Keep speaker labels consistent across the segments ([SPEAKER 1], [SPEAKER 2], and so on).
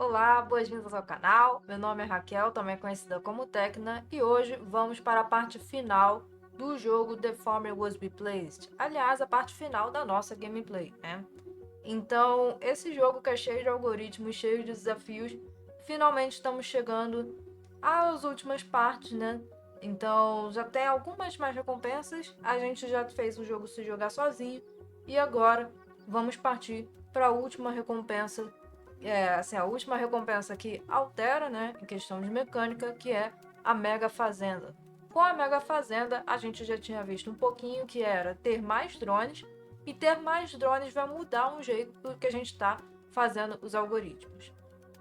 [SPEAKER 1] Olá, boas-vindas ao canal. Meu nome é Raquel, também conhecida como Tecna, e hoje vamos para a parte final do jogo The Farmer Was Be Placed. Aliás, a parte final da nossa gameplay, né? Então, esse jogo que é cheio de algoritmos, cheio de desafios, finalmente estamos chegando às últimas partes, né? Então, já tem algumas mais recompensas, a gente já fez o jogo se jogar sozinho, e agora vamos partir para a última recompensa assim, a última recompensa que altera, né, em questão de mecânica, que é a Mega Fazenda. Com a Mega Fazenda, a gente já tinha visto um pouquinho que era ter mais drones, e ter mais drones vai mudar um jeito do que a gente está fazendo os algoritmos.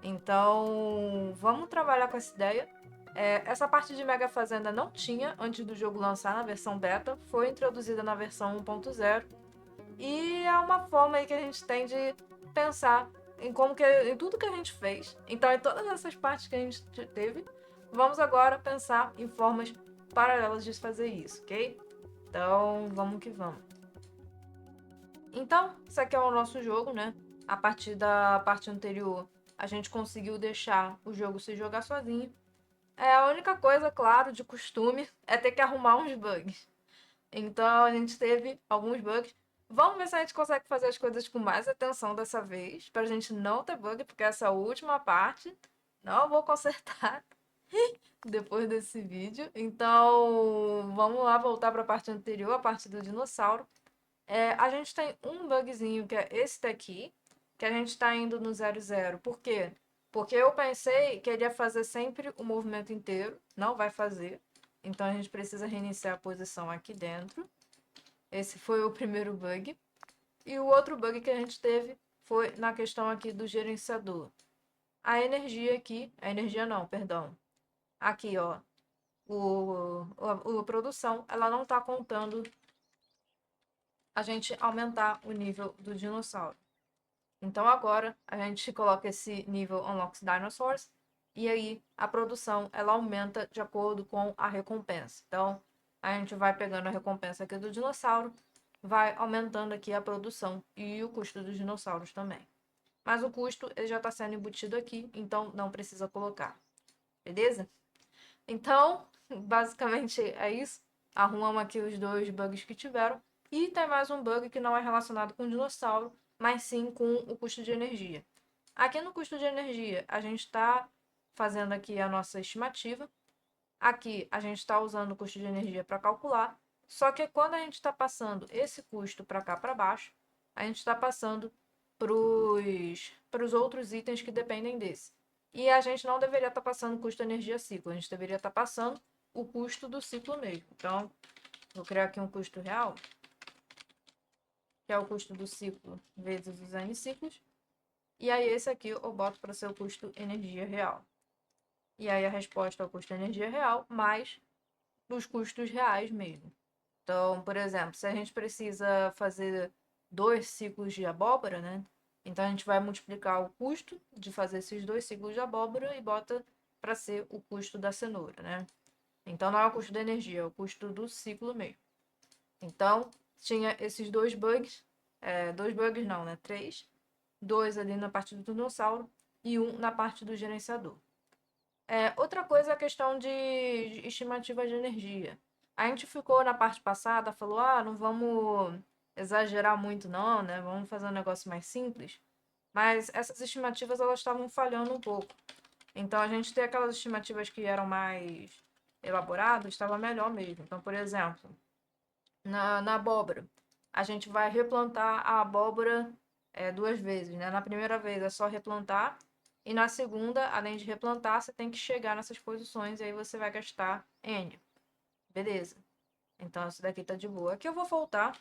[SPEAKER 1] Então, vamos trabalhar com essa ideia. Essa parte de Mega Fazenda não tinha antes do jogo lançar na versão beta, foi introduzida na versão 1.0 e é uma forma aí que a gente tem de pensar em tudo que a gente fez. Então, em todas essas partes que a gente teve, vamos agora pensar em formas paralelas de fazer isso, ok? Então, vamos que vamos. Então, esse aqui é o nosso jogo, né? A partir da parte anterior, a gente conseguiu deixar o jogo se jogar sozinho. A única coisa, claro, de costume, é ter que arrumar uns bugs. Então a gente teve alguns bugs. Vamos ver se a gente consegue fazer as coisas com mais atenção dessa vez, pra gente não ter bug, porque essa última parte não vou consertar depois desse vídeo. Então vamos lá voltar para a parte anterior, a parte do dinossauro. A gente tem um bugzinho que é esse daqui, que a gente está indo no 00. Por quê? Porque eu pensei que ele ia fazer sempre o movimento inteiro, não vai fazer. Então a gente precisa reiniciar a posição aqui dentro. Esse foi o primeiro bug. E o outro bug que a gente teve foi na questão aqui do gerenciador. A energia aqui, a energia não, perdão. Aqui, ó, a produção, ela não está contando a gente aumentar o nível do dinossauro. Então agora a gente coloca esse nível Unlocks Dinosaurs e aí a produção ela aumenta de acordo com a recompensa. Então a gente vai pegando a recompensa aqui do dinossauro, vai aumentando aqui a produção e o custo dos dinossauros também. Mas o custo ele já está sendo embutido aqui, então não precisa colocar. Beleza? Então, basicamente é isso. Arrumamos aqui os dois bugs que tiveram. E tem mais um bug que não é relacionado com o dinossauro, mas sim com o custo de energia. Aqui no custo de energia, a gente está fazendo aqui a nossa estimativa. Aqui a gente está usando o custo de energia para calcular. Só que quando a gente está passando esse custo para cá para baixo, a gente está passando para os outros itens que dependem desse. E a gente não deveria estar passando custo energia ciclo, a gente deveria estar passando o custo do ciclo mesmo. Então, vou criar aqui um custo real, que é o custo do ciclo vezes os N ciclos. E aí esse aqui eu boto para ser o custo energia real. E aí a resposta é o custo energia real mais os custos reais mesmo. Então, por exemplo, se a gente precisa fazer 2 ciclos de abóbora, né? Então a gente vai multiplicar o custo de fazer esses 2 ciclos de abóbora e bota para ser o custo da cenoura, né? Então não é o custo da energia, é o custo do ciclo mesmo. Então tinha esses dois bugs não, né? Três. Dois ali na parte do dinossauro e um na parte do gerenciador. Outra coisa é a questão de estimativa de energia. A gente ficou na parte passada, falou, não vamos exagerar muito não, né? Vamos fazer um negócio mais simples. Mas essas estimativas, elas estavam falhando um pouco. Então, a gente ter aquelas estimativas que eram mais elaboradas, estava melhor mesmo. Então, por exemplo, na abóbora, a gente vai replantar a abóbora 2 vezes, né? Na primeira vez é só replantar, e na segunda, além de replantar, você tem que chegar nessas posições e aí você vai gastar N. Beleza. Então, esse daqui tá de boa. Aqui eu vou voltar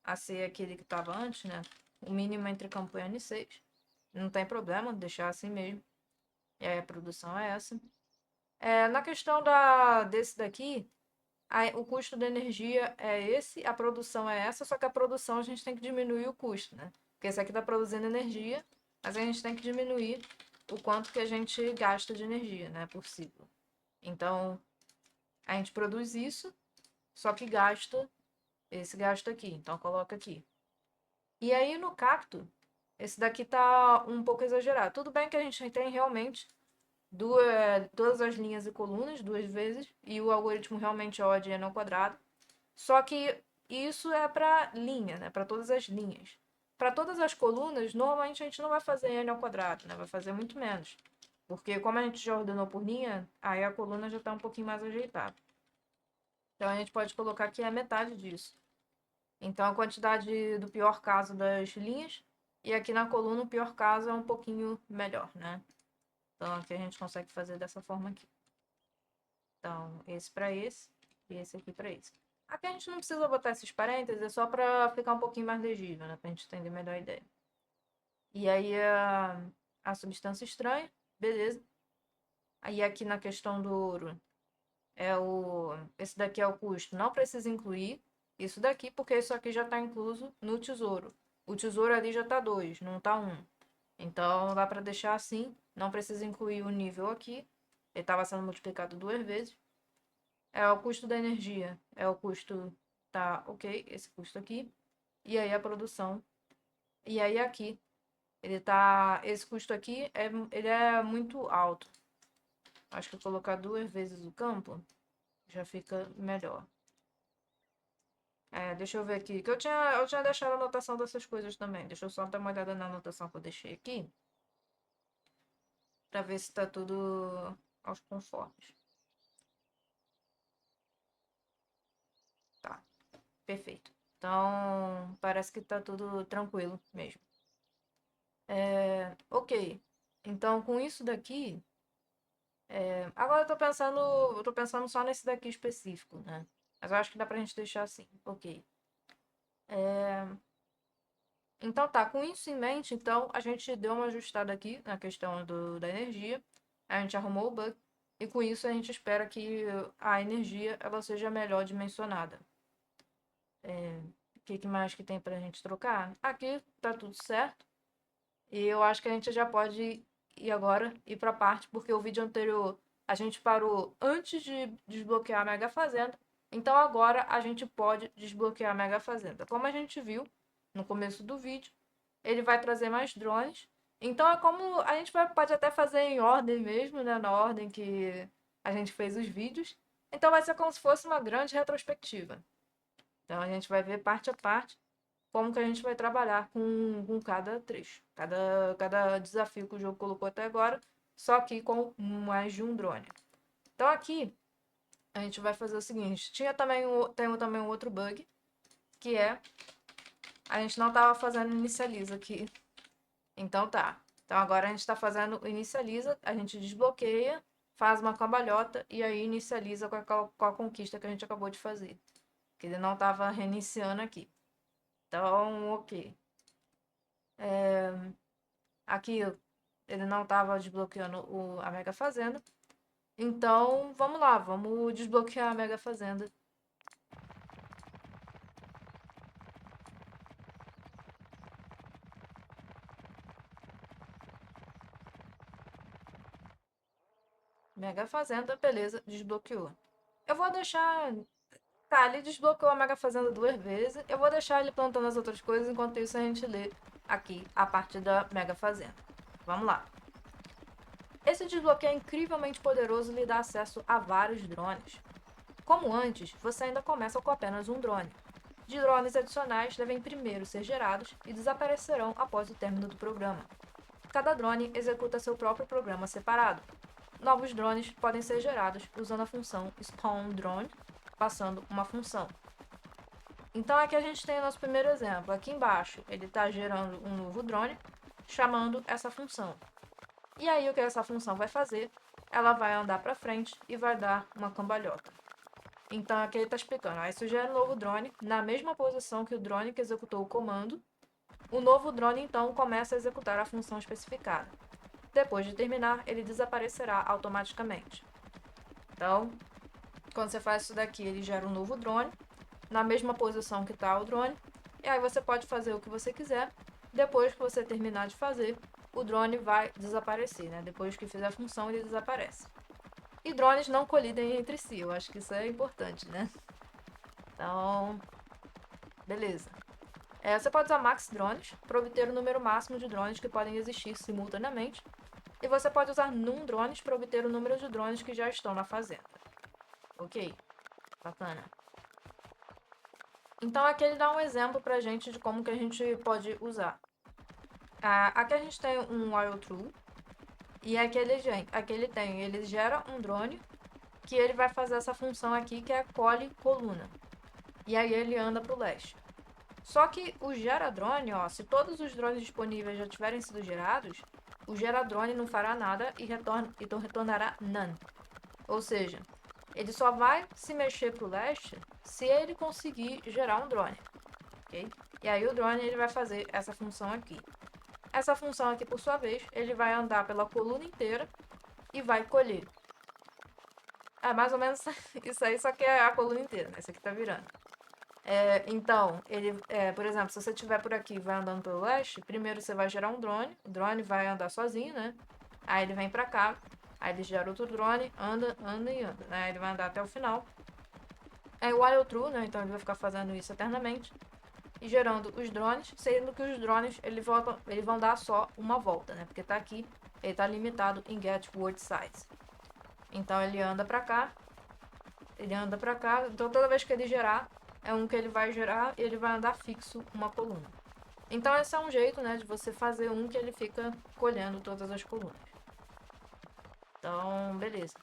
[SPEAKER 1] a ser aquele que tava antes, né? O mínimo entre campo e N6. Não tem problema, deixar assim mesmo. E aí a produção é essa. Na questão desse daqui, o custo da energia é esse, a produção é essa, só que a produção a gente tem que diminuir o custo, né? Porque esse aqui está produzindo energia, mas a gente tem que diminuir o quanto que a gente gasta de energia, né, por ciclo. Então, a gente produz isso, só que gasta esse gasto aqui. Então, coloca aqui. E aí, no cacto, Esse daqui tá um pouco exagerado. Tudo bem que a gente tem realmente todas as linhas e colunas duas vezes, e o algoritmo realmente é O de N ao quadrado. Só que isso é para linha, né? Para todas as linhas. Para todas as colunas, normalmente a gente não vai fazer N ao quadrado, né? Vai fazer muito menos. Porque como a gente já ordenou por linha, aí a coluna já está um pouquinho mais ajeitada. Então a gente pode colocar que é a metade disso. Então a quantidade do pior caso das linhas, e aqui na coluna o pior caso é um pouquinho melhor, né? Então aqui a gente consegue fazer dessa forma aqui. Então esse para esse e esse aqui para esse. Aqui a gente não precisa botar esses parênteses, é só para ficar um pouquinho mais legível, né? Pra gente entender melhor a ideia. E aí a substância estranha, beleza. Aí aqui na questão do ouro, esse daqui é o custo, não precisa incluir isso daqui, porque isso aqui já está incluso no tesouro. O tesouro ali já está 2, não está 1. Então dá para deixar assim, não precisa incluir o nível aqui. Ele estava sendo multiplicado duas vezes. É o custo da energia, é o custo, tá ok, esse custo aqui. E aí a produção. E aí aqui, esse custo aqui, ele é muito alto. Acho que colocar duas vezes o campo já fica melhor. Deixa eu ver aqui, que eu tinha deixado a anotação dessas coisas também. Deixa eu só dar uma olhada na anotação que eu deixei aqui, pra ver se tá tudo aos conformes. Tá, perfeito. Então, parece que tá tudo tranquilo mesmo. Ok. Então, com isso daqui, agora eu tô pensando só nesse daqui específico, né? Mas eu acho que dá pra gente deixar assim. Ok. Então tá, com isso em mente, então a gente deu uma ajustada aqui na questão da energia. A gente arrumou o bug. E com isso a gente espera que a energia ela seja melhor dimensionada. O que mais que tem pra gente trocar? Aqui tá tudo certo. E eu acho que a gente já pode ir agora ir pra parte, porque o vídeo anterior a gente parou antes de desbloquear a Mega Fazenda. Então agora a gente pode desbloquear a Mega Fazenda. Como a gente viu no começo do vídeo, ele vai trazer mais drones. Então é como a gente pode até fazer em ordem mesmo, né? Na ordem que a gente fez os vídeos. Então vai ser como se fosse uma grande retrospectiva. Então a gente vai ver parte a parte como que a gente vai trabalhar com cada trecho, cada desafio que o jogo colocou até agora, só que com mais de um drone. Então aqui a gente vai fazer o seguinte, tem também um outro bug, que é a gente não estava fazendo inicializa aqui. Então tá. Então agora a gente está fazendo inicializa, a gente desbloqueia, faz uma cambalhota e aí inicializa com a conquista que a gente acabou de fazer. Que ele não estava reiniciando aqui. Então, ok. Aqui ele não estava desbloqueando a Mega Fazenda. Então, vamos lá, vamos desbloquear a Mega Fazenda. Mega Fazenda, beleza, desbloqueou. Eu vou deixar. Tá, ele desbloqueou a Mega Fazenda duas vezes. Eu vou deixar ele plantando as outras coisas, enquanto isso a gente lê aqui a parte da Mega Fazenda. Vamos lá. Esse desbloqueio é incrivelmente poderoso e lhe dá acesso a vários drones. Como antes, você ainda começa com apenas um drone. De drones adicionais devem primeiro ser gerados e desaparecerão após o término do programa. Cada drone executa seu próprio programa separado. Novos drones podem ser gerados usando a função spawn drone, passando uma função. Então aqui a gente tem o nosso primeiro exemplo. Aqui embaixo ele está gerando um novo drone, chamando essa função. E aí o que essa função vai fazer? Ela vai andar para frente e vai dar uma cambalhota. Então aqui ele está explicando, aí sugere um novo drone na mesma posição que o drone que executou o comando. O novo drone então começa a executar a função especificada. Depois de terminar, ele desaparecerá automaticamente. Então, quando você faz isso daqui, ele gera um novo drone na mesma posição que está o drone. E aí você pode fazer o que você quiser. Depois que você terminar de fazer, o drone vai desaparecer, né? Depois que fizer a função, ele desaparece. E drones não colidem entre si, eu acho que isso é importante, né? Então, beleza. Você pode usar max drones para obter o número máximo de drones que podem existir simultaneamente. E você pode usar num drones para obter o número de drones que já estão na fazenda. Ok, bacana. Então aqui ele dá um exemplo pra gente de como que a gente pode usar. Aqui a gente tem um while true. E aqui ele gera um drone que ele vai fazer essa função aqui que é colhe coluna. E aí ele anda pro leste. Só que o geradrone, ó, se todos os drones disponíveis já tiverem sido gerados, o geradrone não fará nada e retornará none. Ou seja, ele só vai se mexer para o leste se ele conseguir gerar um drone, ok? E aí o drone ele vai fazer essa função aqui. Essa função aqui, por sua vez, ele vai andar pela coluna inteira e vai colher. É mais ou menos isso aí, só que é a coluna inteira, né? Isso aqui tá virando. Então, por exemplo, se você estiver por aqui e vai andando pelo leste, primeiro você vai gerar um drone, o drone vai andar sozinho, né? Aí ele vem pra cá, aí ele gera outro drone, anda, anda e anda, né? Ele vai andar até o final. É o while true, né? Então ele vai ficar fazendo isso eternamente e gerando os drones, sendo que os drones eles vão dar só uma volta, né? Porque tá aqui, ele tá limitado em get word size. Então ele anda pra cá, ele anda pra cá, então toda vez que ele gerar, é um que ele vai gerar e ele vai andar fixo uma coluna. Então esse é um jeito, né, de você fazer um que ele fica colhendo todas as colunas. Então, beleza.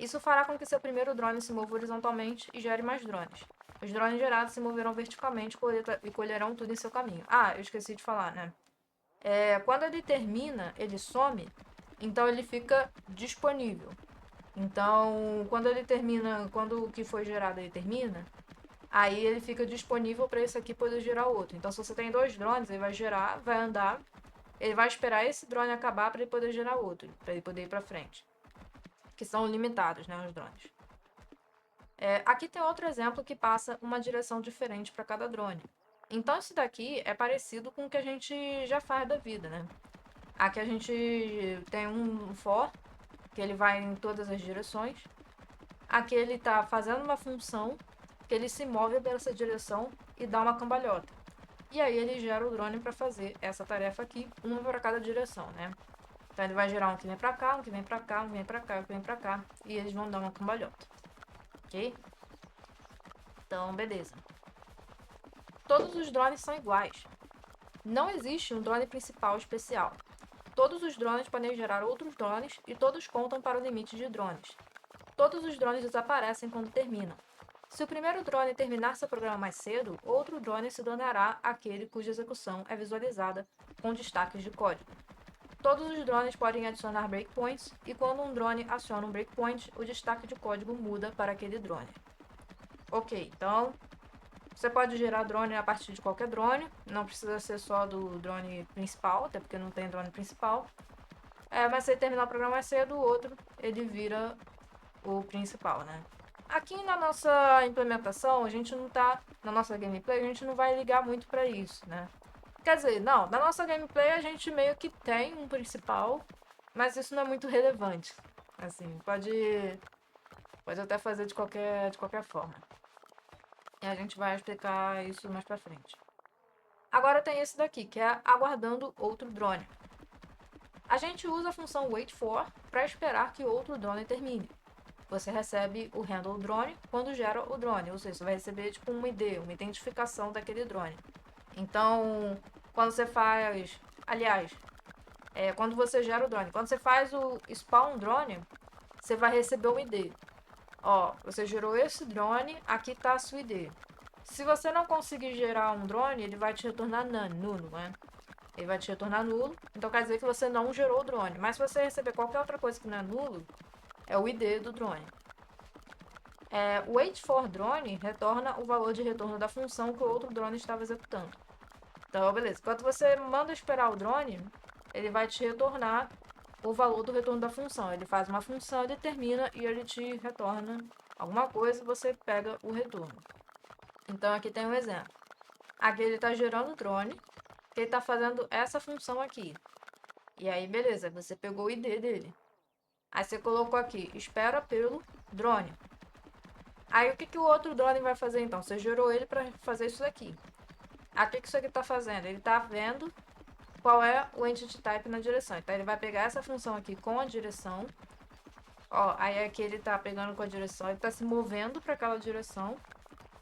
[SPEAKER 1] Isso fará com que seu primeiro drone se mova horizontalmente e gere mais drones. Os drones gerados se moverão verticalmente e colherão tudo em seu caminho. Ah, eu esqueci de falar, né? Quando ele termina, ele some, então ele fica disponível. Então, quando ele termina, quando o que foi gerado ele termina, aí ele fica disponível para esse aqui poder gerar outro. Então, se você tem dois drones, ele vai gerar, vai andar, ele vai esperar esse drone acabar para ele poder gerar outro, para ele poder ir para frente. Que são limitados, né, os drones. Aqui tem outro exemplo que passa uma direção diferente para cada drone. Então, esse daqui é parecido com o que a gente já faz da vida, né? Aqui a gente tem um for, que ele vai em todas as direções. Aqui ele está fazendo uma função que ele se move para essa direção e dá uma cambalhota. E aí ele gera o drone para fazer essa tarefa aqui, uma para cada direção, né? Então ele vai gerar um que vem para cá, um que vem para cá, um que vem para cá, um que vem para cá, e eles vão dar uma cambalhota. Ok? Então, beleza. Todos os drones são iguais. Não existe um drone principal especial. Todos os drones podem gerar outros drones e todos contam para o limite de drones. Todos os drones desaparecem quando terminam. Se o primeiro drone terminar seu programa mais cedo, outro drone se tornará aquele cuja execução é visualizada com destaques de código. Todos os drones podem adicionar breakpoints, e quando um drone aciona um breakpoint, o destaque de código muda para aquele drone. Ok, então você pode gerar drone a partir de qualquer drone, não precisa ser só do drone principal, até porque não tem drone principal. Mas se ele terminar o programa mais cedo, o outro ele vira o principal, né? Aqui na nossa implementação, a gente não tá, na nossa gameplay, a gente não vai ligar muito pra isso, né? Quer dizer, não, na nossa gameplay a gente meio que tem um principal, mas isso não é muito relevante. Assim, pode até fazer de qualquer forma. E a gente vai explicar isso mais pra frente. Agora tem esse daqui, que é aguardando outro drone. A gente usa a função waitFor para esperar que outro drone termine. Você recebe o handle drone quando gera o drone, ou seja, você vai receber tipo um ID, uma identificação daquele drone. Então, quando você faz, aliás, quando você gera o drone, quando você faz o spawn drone, você vai receber um ID. Ó, você gerou esse drone, aqui está a sua ID. Se você não conseguir gerar um drone, ele vai te retornar none, nulo, né? Ele vai te retornar nulo, então quer dizer que você não gerou o drone. Mas se você receber qualquer outra coisa que não é nulo, é o ID do drone. O wait for drone retorna o valor de retorno da função que o outro drone estava executando. Então, beleza. Quando você manda esperar o drone, ele vai te retornar o valor do retorno da função. Ele faz uma função, ele termina e ele te retorna alguma coisa e você pega o retorno. Então, aqui tem um exemplo. Aqui ele está gerando o drone, que ele está fazendo essa função aqui. E aí, beleza, você pegou o ID dele. Aí você colocou aqui, espera pelo drone. Aí o que o outro drone vai fazer então? Você gerou ele para fazer isso daqui. Aqui que isso aqui está fazendo? Ele está vendo qual é o entity type na direção. Então ele vai pegar essa função aqui com a direção. Ó, aí aqui ele está pegando com a direção, ele está se movendo para aquela direção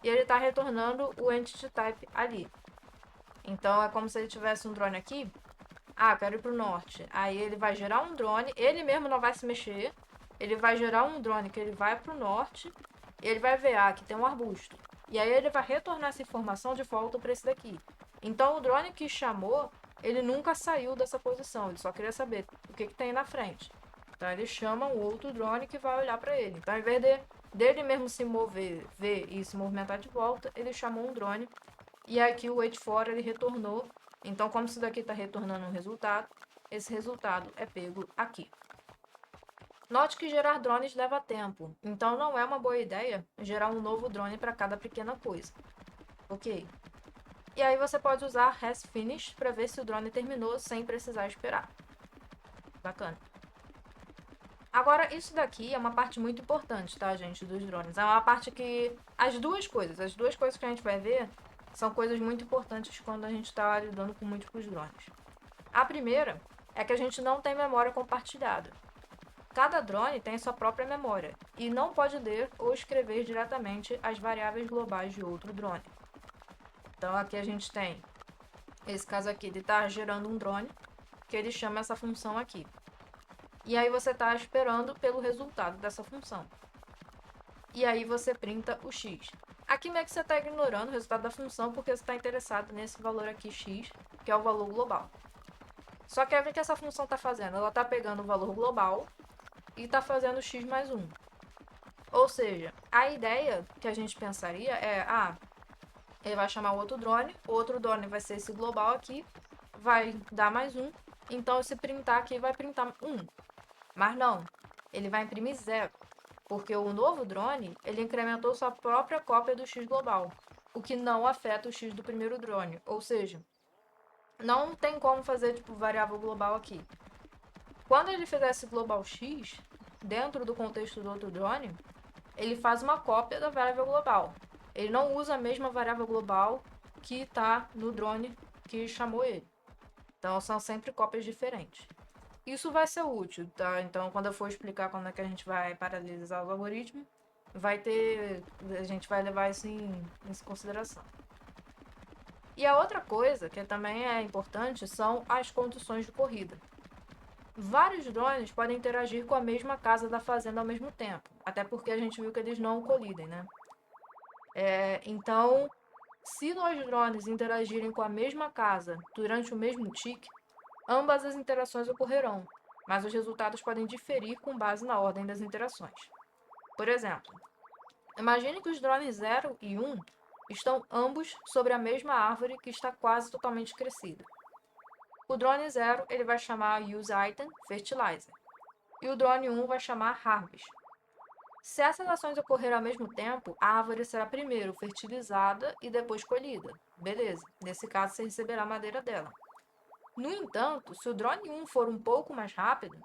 [SPEAKER 1] e ele está retornando o entity type ali. Então é como se ele tivesse um drone aqui. Ah, quero ir para o norte. Aí ele vai gerar um drone, ele mesmo não vai se mexer. Ele vai gerar um drone que ele vai para o norte. E ele vai ver, ah, que tem um arbusto. E aí ele vai retornar essa informação de volta para esse daqui. Então o drone que chamou, ele nunca saiu dessa posição. Ele só queria saber o que tem na frente. Então ele chama um outro drone que vai olhar para ele. Então ao invés dele mesmo se mover, ver e se movimentar de volta, ele chamou um drone. E aqui o wait for ele retornou. Então como isso daqui está retornando um resultado, esse resultado é pego aqui. Note que gerar drones leva tempo, então não é uma boa ideia gerar um novo drone para cada pequena coisa. Ok? E aí você pode usar hasFinish para ver se o drone terminou sem precisar esperar. Bacana. Agora, isso daqui é uma parte muito importante, tá, gente, dos drones. É uma parte que... as duas coisas que a gente vai ver são coisas muito importantes quando a gente está lidando com múltiplos drones. A primeira é que a gente não tem memória compartilhada. Cada drone tem sua própria memória e não pode ler ou escrever diretamente as variáveis globais de outro drone. Então aqui a gente tem esse caso aqui de estar gerando um drone, que ele chama essa função aqui. E aí você está esperando pelo resultado dessa função. E aí você printa o x. Aqui meio que você está ignorando o resultado da função porque você está interessado nesse valor aqui x, que é o valor global. Só que aí o que essa função está fazendo? Ela está pegando o valor global e está fazendo x mais 1. Ou seja, a ideia que a gente pensaria é, ele vai chamar o outro drone vai ser esse global aqui, vai dar mais 1, então esse printar aqui vai printar 1. Mas não, ele vai imprimir 0, porque o novo drone, ele incrementou sua própria cópia do x global, o que não afeta o x do primeiro drone, ou seja, não tem como fazer tipo variável global aqui. Quando ele fizer esse global x, dentro do contexto do outro drone, ele faz uma cópia da variável global. Ele não usa a mesma variável global que está no drone que chamou ele. Então são sempre cópias diferentes. Isso vai ser útil, tá? Então quando eu for explicar como é que a gente vai paralelizar o algoritmo, a gente vai levar isso em consideração. E a outra coisa que também é importante são as condições de corrida. Vários drones podem interagir com a mesma casa da fazenda ao mesmo tempo, até porque a gente viu que eles não colidem, né? Então, se dois drones interagirem com a mesma casa durante o mesmo tique, ambas as interações ocorrerão, mas os resultados podem diferir com base na ordem das interações. Por exemplo, imagine que os drones 0 e 1 estão ambos sobre a mesma árvore que está quase totalmente crescida. O drone 0 ele vai chamar useItem fertilizer e o drone 1 vai chamar harvest. Se essas ações ocorrerem ao mesmo tempo, a árvore será primeiro fertilizada e depois colhida. Beleza, nesse caso você receberá a madeira dela. No entanto, se o drone 1 for um pouco mais rápido,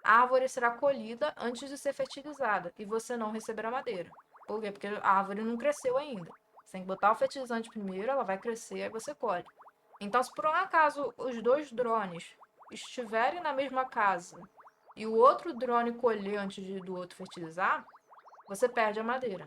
[SPEAKER 1] a árvore será colhida antes de ser fertilizada e você não receberá madeira. Por quê? Porque a árvore não cresceu ainda. Você tem que botar o fertilizante primeiro, ela vai crescer, aí você colhe. Então, se por um acaso os dois drones estiverem na mesma casa e o outro drone colher antes do outro fertilizar, você perde a madeira.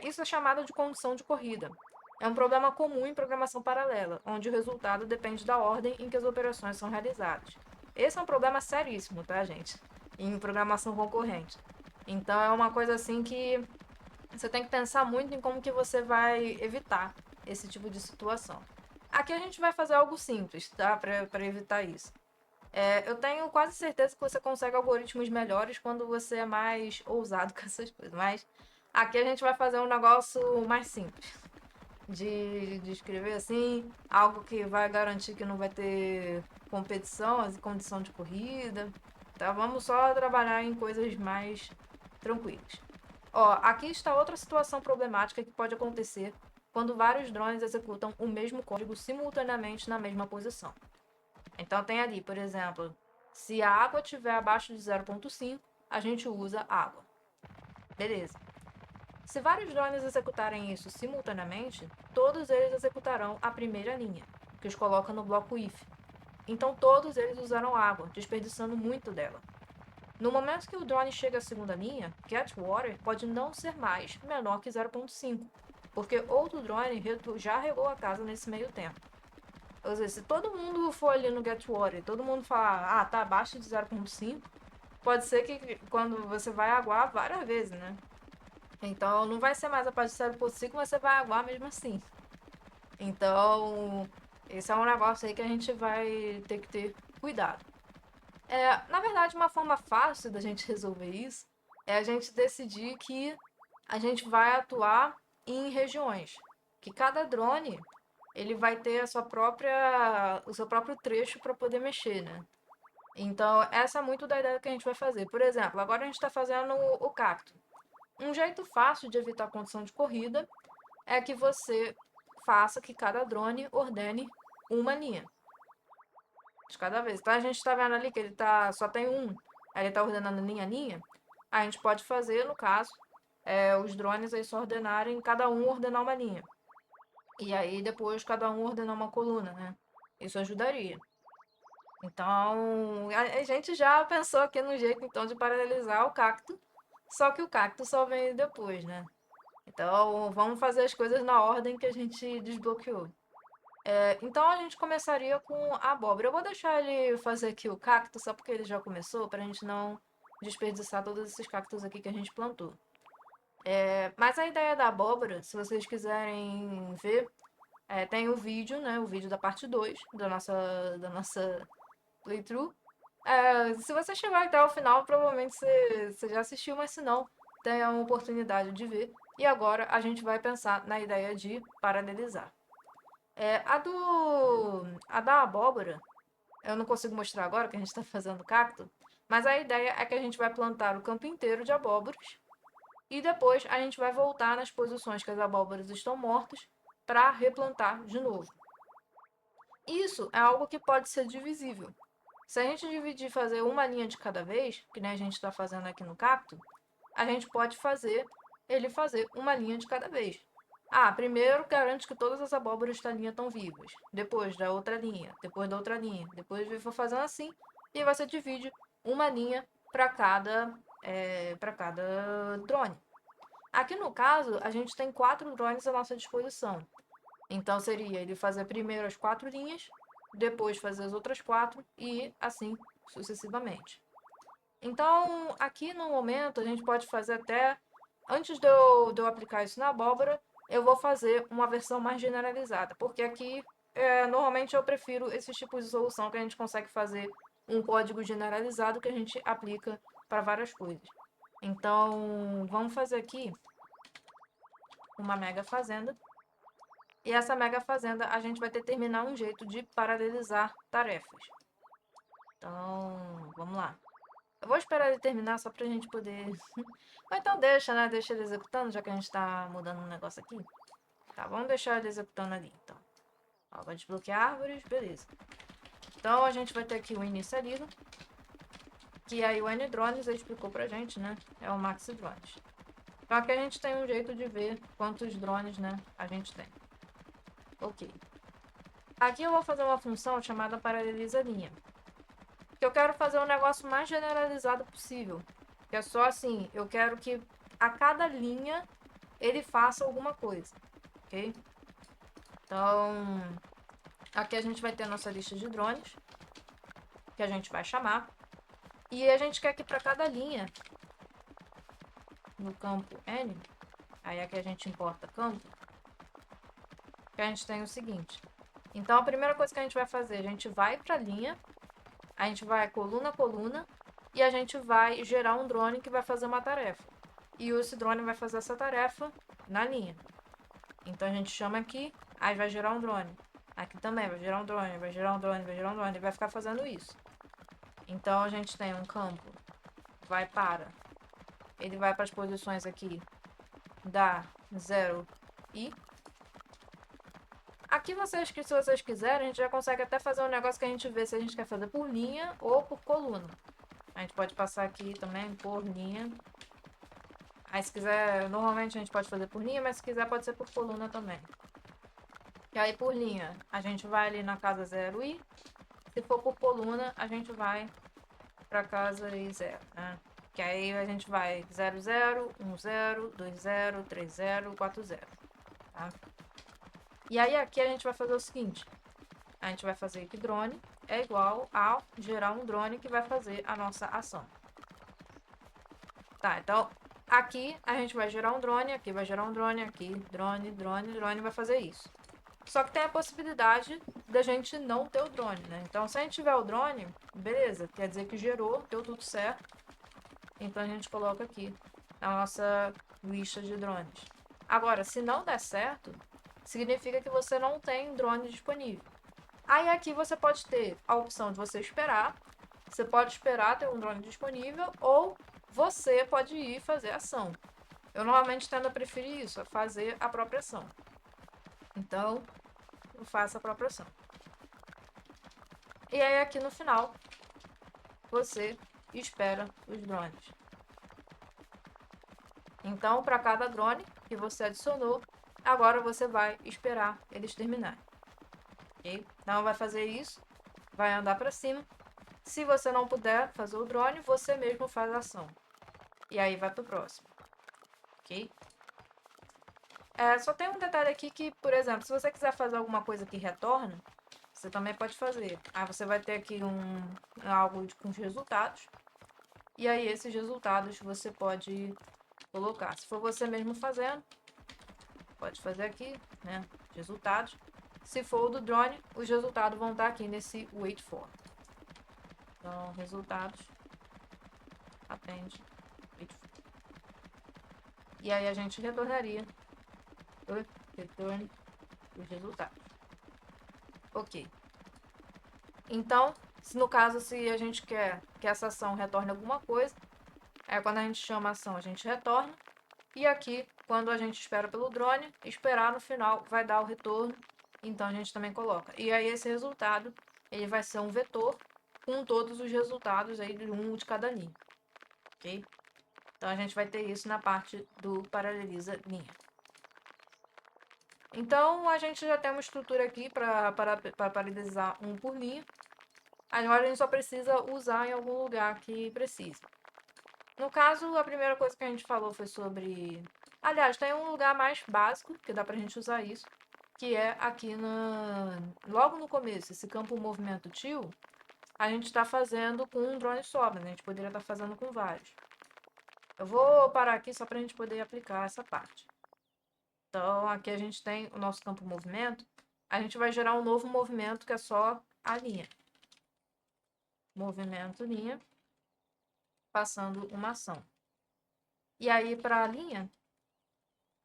[SPEAKER 1] Isso é chamado de condição de corrida. É um problema comum em programação paralela, onde o resultado depende da ordem em que as operações são realizadas. Esse é um problema seríssimo, tá, gente? Em programação concorrente. Então é uma coisa assim que você tem que pensar muito em como que você vai evitar esse tipo de situação. Aqui a gente vai fazer algo simples, tá? Para evitar isso. Eu tenho quase certeza que você consegue algoritmos melhores quando você é mais ousado com essas coisas, mas aqui a gente vai fazer um negócio mais simples. De escrever assim, algo que vai garantir que não vai ter competição, as condição de corrida. Tá? Vamos só trabalhar em coisas mais tranquilas. Ó, aqui está outra situação problemática que pode acontecer quando vários drones executam o mesmo código simultaneamente na mesma posição. Então tem ali, por exemplo, se a água estiver abaixo de 0,5, a gente usa água. Beleza. Se vários drones executarem isso simultaneamente, todos eles executarão a primeira linha, que os coloca no bloco if. Então todos eles usarão água, desperdiçando muito dela. No momento que o drone chega à segunda linha, get water pode não ser mais menor que 0.5, porque outro drone já regou a casa nesse meio tempo. Ou seja, se todo mundo for ali no get water, todo mundo falar, tá abaixo de 0.5, pode ser que quando você vai aguar várias vezes, né? Então não vai ser mais a partir de 0.5, mas você vai aguar mesmo assim. Então, esse é um negócio aí que a gente vai ter que ter cuidado. Na verdade, uma forma fácil da gente resolver isso é a gente decidir que a gente vai atuar em regiões. Que cada drone ele vai ter o seu próprio trecho para poder mexer, né? Então, essa é muito da ideia que a gente vai fazer. Por exemplo, agora a gente está fazendo o cacto. Um jeito fácil de evitar a condição de corrida é que você faça que cada drone ordene uma linha de cada vez. Então a gente está vendo ali que ele só tem um, aí ele está ordenando linha a linha. A gente pode fazer, no caso, os drones aí só ordenarem, cada um ordenar uma linha. E aí depois cada um ordenar uma coluna, né? Isso ajudaria. Então, a gente já pensou aqui no jeito então de paralelizar o cacto, só que o cacto só vem depois, né? Então, vamos fazer as coisas na ordem que a gente desbloqueou. Então, a gente começaria com a abóbora. Eu vou deixar ele fazer aqui o cacto, só porque ele já começou, pra gente não desperdiçar todos esses cactos aqui que a gente plantou. Mas a ideia da abóbora, se vocês quiserem ver, tem o vídeo, né? O vídeo da parte 2 da nossa playthrough. Se você chegou até o final, provavelmente você já assistiu, mas se não, tem a oportunidade de ver. E agora a gente vai pensar na ideia de paralelizar. A da abóbora, eu não consigo mostrar agora que a gente está fazendo cacto, mas a ideia é que a gente vai plantar o campo inteiro de abóboras e depois a gente vai voltar nas posições que as abóboras estão mortas para replantar de novo. Isso é algo que pode ser divisível. Se a gente dividir e fazer uma linha de cada vez, que nem a gente está fazendo aqui no cacto, a gente pode fazer ele fazer uma linha de cada vez. Primeiro garante que todas as abóboras da linha estão vivas. Depois da outra linha, depois da outra linha. Depois vai fazendo assim e você divide uma linha para cada drone. Aqui no caso, a gente tem 4 drones à nossa disposição. Então seria ele fazer primeiro as 4 linhas, depois fazer as outras 4 e assim sucessivamente. Então, aqui no momento, a gente pode fazer até. Antes de eu aplicar isso na abóbora, eu vou fazer uma versão mais generalizada, porque aqui normalmente eu prefiro esses tipos de solução que a gente consegue fazer um código generalizado que a gente aplica para várias coisas. Então, vamos fazer aqui uma mega fazenda. E essa mega fazenda a gente vai determinar um jeito de paralelizar tarefas. Então, vamos lá. Eu vou esperar ele terminar só pra gente poder. Ou então deixa, né? Deixa ele executando, já que a gente tá mudando um negócio aqui. Tá, vamos deixar ele executando ali, então. Ó, vai desbloquear árvores, beleza. Então a gente vai ter aqui o inicializa. Que aí o N-Drones explicou pra gente, né? É o Max Drones. Então aqui a gente tem um jeito de ver quantos drones, né, a gente tem. Ok. Aqui eu vou fazer uma função chamada paraleliza linha. Que eu quero fazer um negócio mais generalizado possível. Que é só assim, eu quero que a cada linha ele faça alguma coisa, ok? Então, aqui a gente vai ter a nossa lista de drones, que a gente vai chamar. E a gente quer que para cada linha, no campo N, aí aqui a gente importa campo, que a gente tem o seguinte. Então, a primeira coisa que a gente vai fazer, a gente vai para a linha, a gente vai coluna a coluna, e a gente vai gerar um drone que vai fazer uma tarefa. E esse drone vai fazer essa tarefa na linha. Então a gente chama aqui, aí vai gerar um drone. Aqui também vai gerar um drone, vai gerar um drone, vai gerar um drone, e vai ficar fazendo isso. Então a gente tem um campo, ele vai para as posições aqui da 0 e aqui se vocês quiserem, a gente já consegue até fazer um negócio que a gente vê se a gente quer fazer por linha ou por coluna. A gente pode passar aqui também por linha. Aí se quiser, normalmente a gente pode fazer por linha, mas se quiser pode ser por coluna também. E aí por linha, a gente vai ali na casa 0 e se for por coluna, a gente vai para casa e 0, né? Que aí a gente vai 0, 0, 1, 0, 2, 0, 3, 0, 4, 0, tá? E aí aqui a gente vai fazer o seguinte, a gente vai fazer que drone é igual a gerar um drone que vai fazer a nossa ação. Tá, então aqui a gente vai gerar um drone, aqui vai gerar um drone, aqui drone, drone, drone vai fazer isso. Só que tem a possibilidade da gente não ter o drone, né? Então se a gente tiver o drone, beleza, quer dizer que gerou, deu tudo certo. Então a gente coloca aqui a nossa lista de drones. Agora, se não der certo, significa que você não tem drone disponível. Aí aqui você pode ter a opção de você esperar. Você pode esperar ter um drone disponível ou você pode ir fazer ação. Eu normalmente tendo a preferir isso, fazer a própria ação. Então, eu faço a própria ação. E aí aqui no final, você espera os drones. Então, para cada drone que você adicionou, agora você vai esperar eles terminarem. Ok? Então, vai fazer isso, vai andar para cima. Se você não puder fazer o drone, você mesmo faz a ação. E aí vai pro próximo. Ok? Só tem um detalhe aqui que, por exemplo, se você quiser fazer alguma coisa que retorna, você também pode fazer. Aí você vai ter aqui algo com os resultados. E aí esses resultados você pode colocar. Se for você mesmo fazendo, pode fazer aqui, né? Resultados. Se for o do drone, os resultados vão estar aqui nesse wait for. Então, resultados. Append. Wait for. E aí a gente retornaria. Return os resultados. Ok. Então, no caso, se a gente quer que essa ação retorne alguma coisa, quando a gente chama a ação, a gente retorna. E aqui, quando a gente espera pelo drone, esperar no final vai dar o retorno. Então a gente também coloca. E aí esse resultado, ele vai ser um vetor com todos os resultados aí de um de cada linha. Ok? Então a gente vai ter isso na parte do paraleliza linha. Então a gente já tem uma estrutura aqui para paralelizar um por linha. Agora a gente só precisa usar em algum lugar que precise. No caso, a primeira coisa que a gente falou foi sobre... Aliás, tem um lugar mais básico que dá pra gente usar isso, que é aqui logo no começo, esse campo movimento til, a gente está fazendo com um drone só, mas a gente poderia estar fazendo com vários. Eu vou parar aqui só para a gente poder aplicar essa parte. Então, aqui a gente tem o nosso campo movimento. A gente vai gerar um novo movimento que é só a linha. Movimento linha, passando uma ação. E aí, para a linha,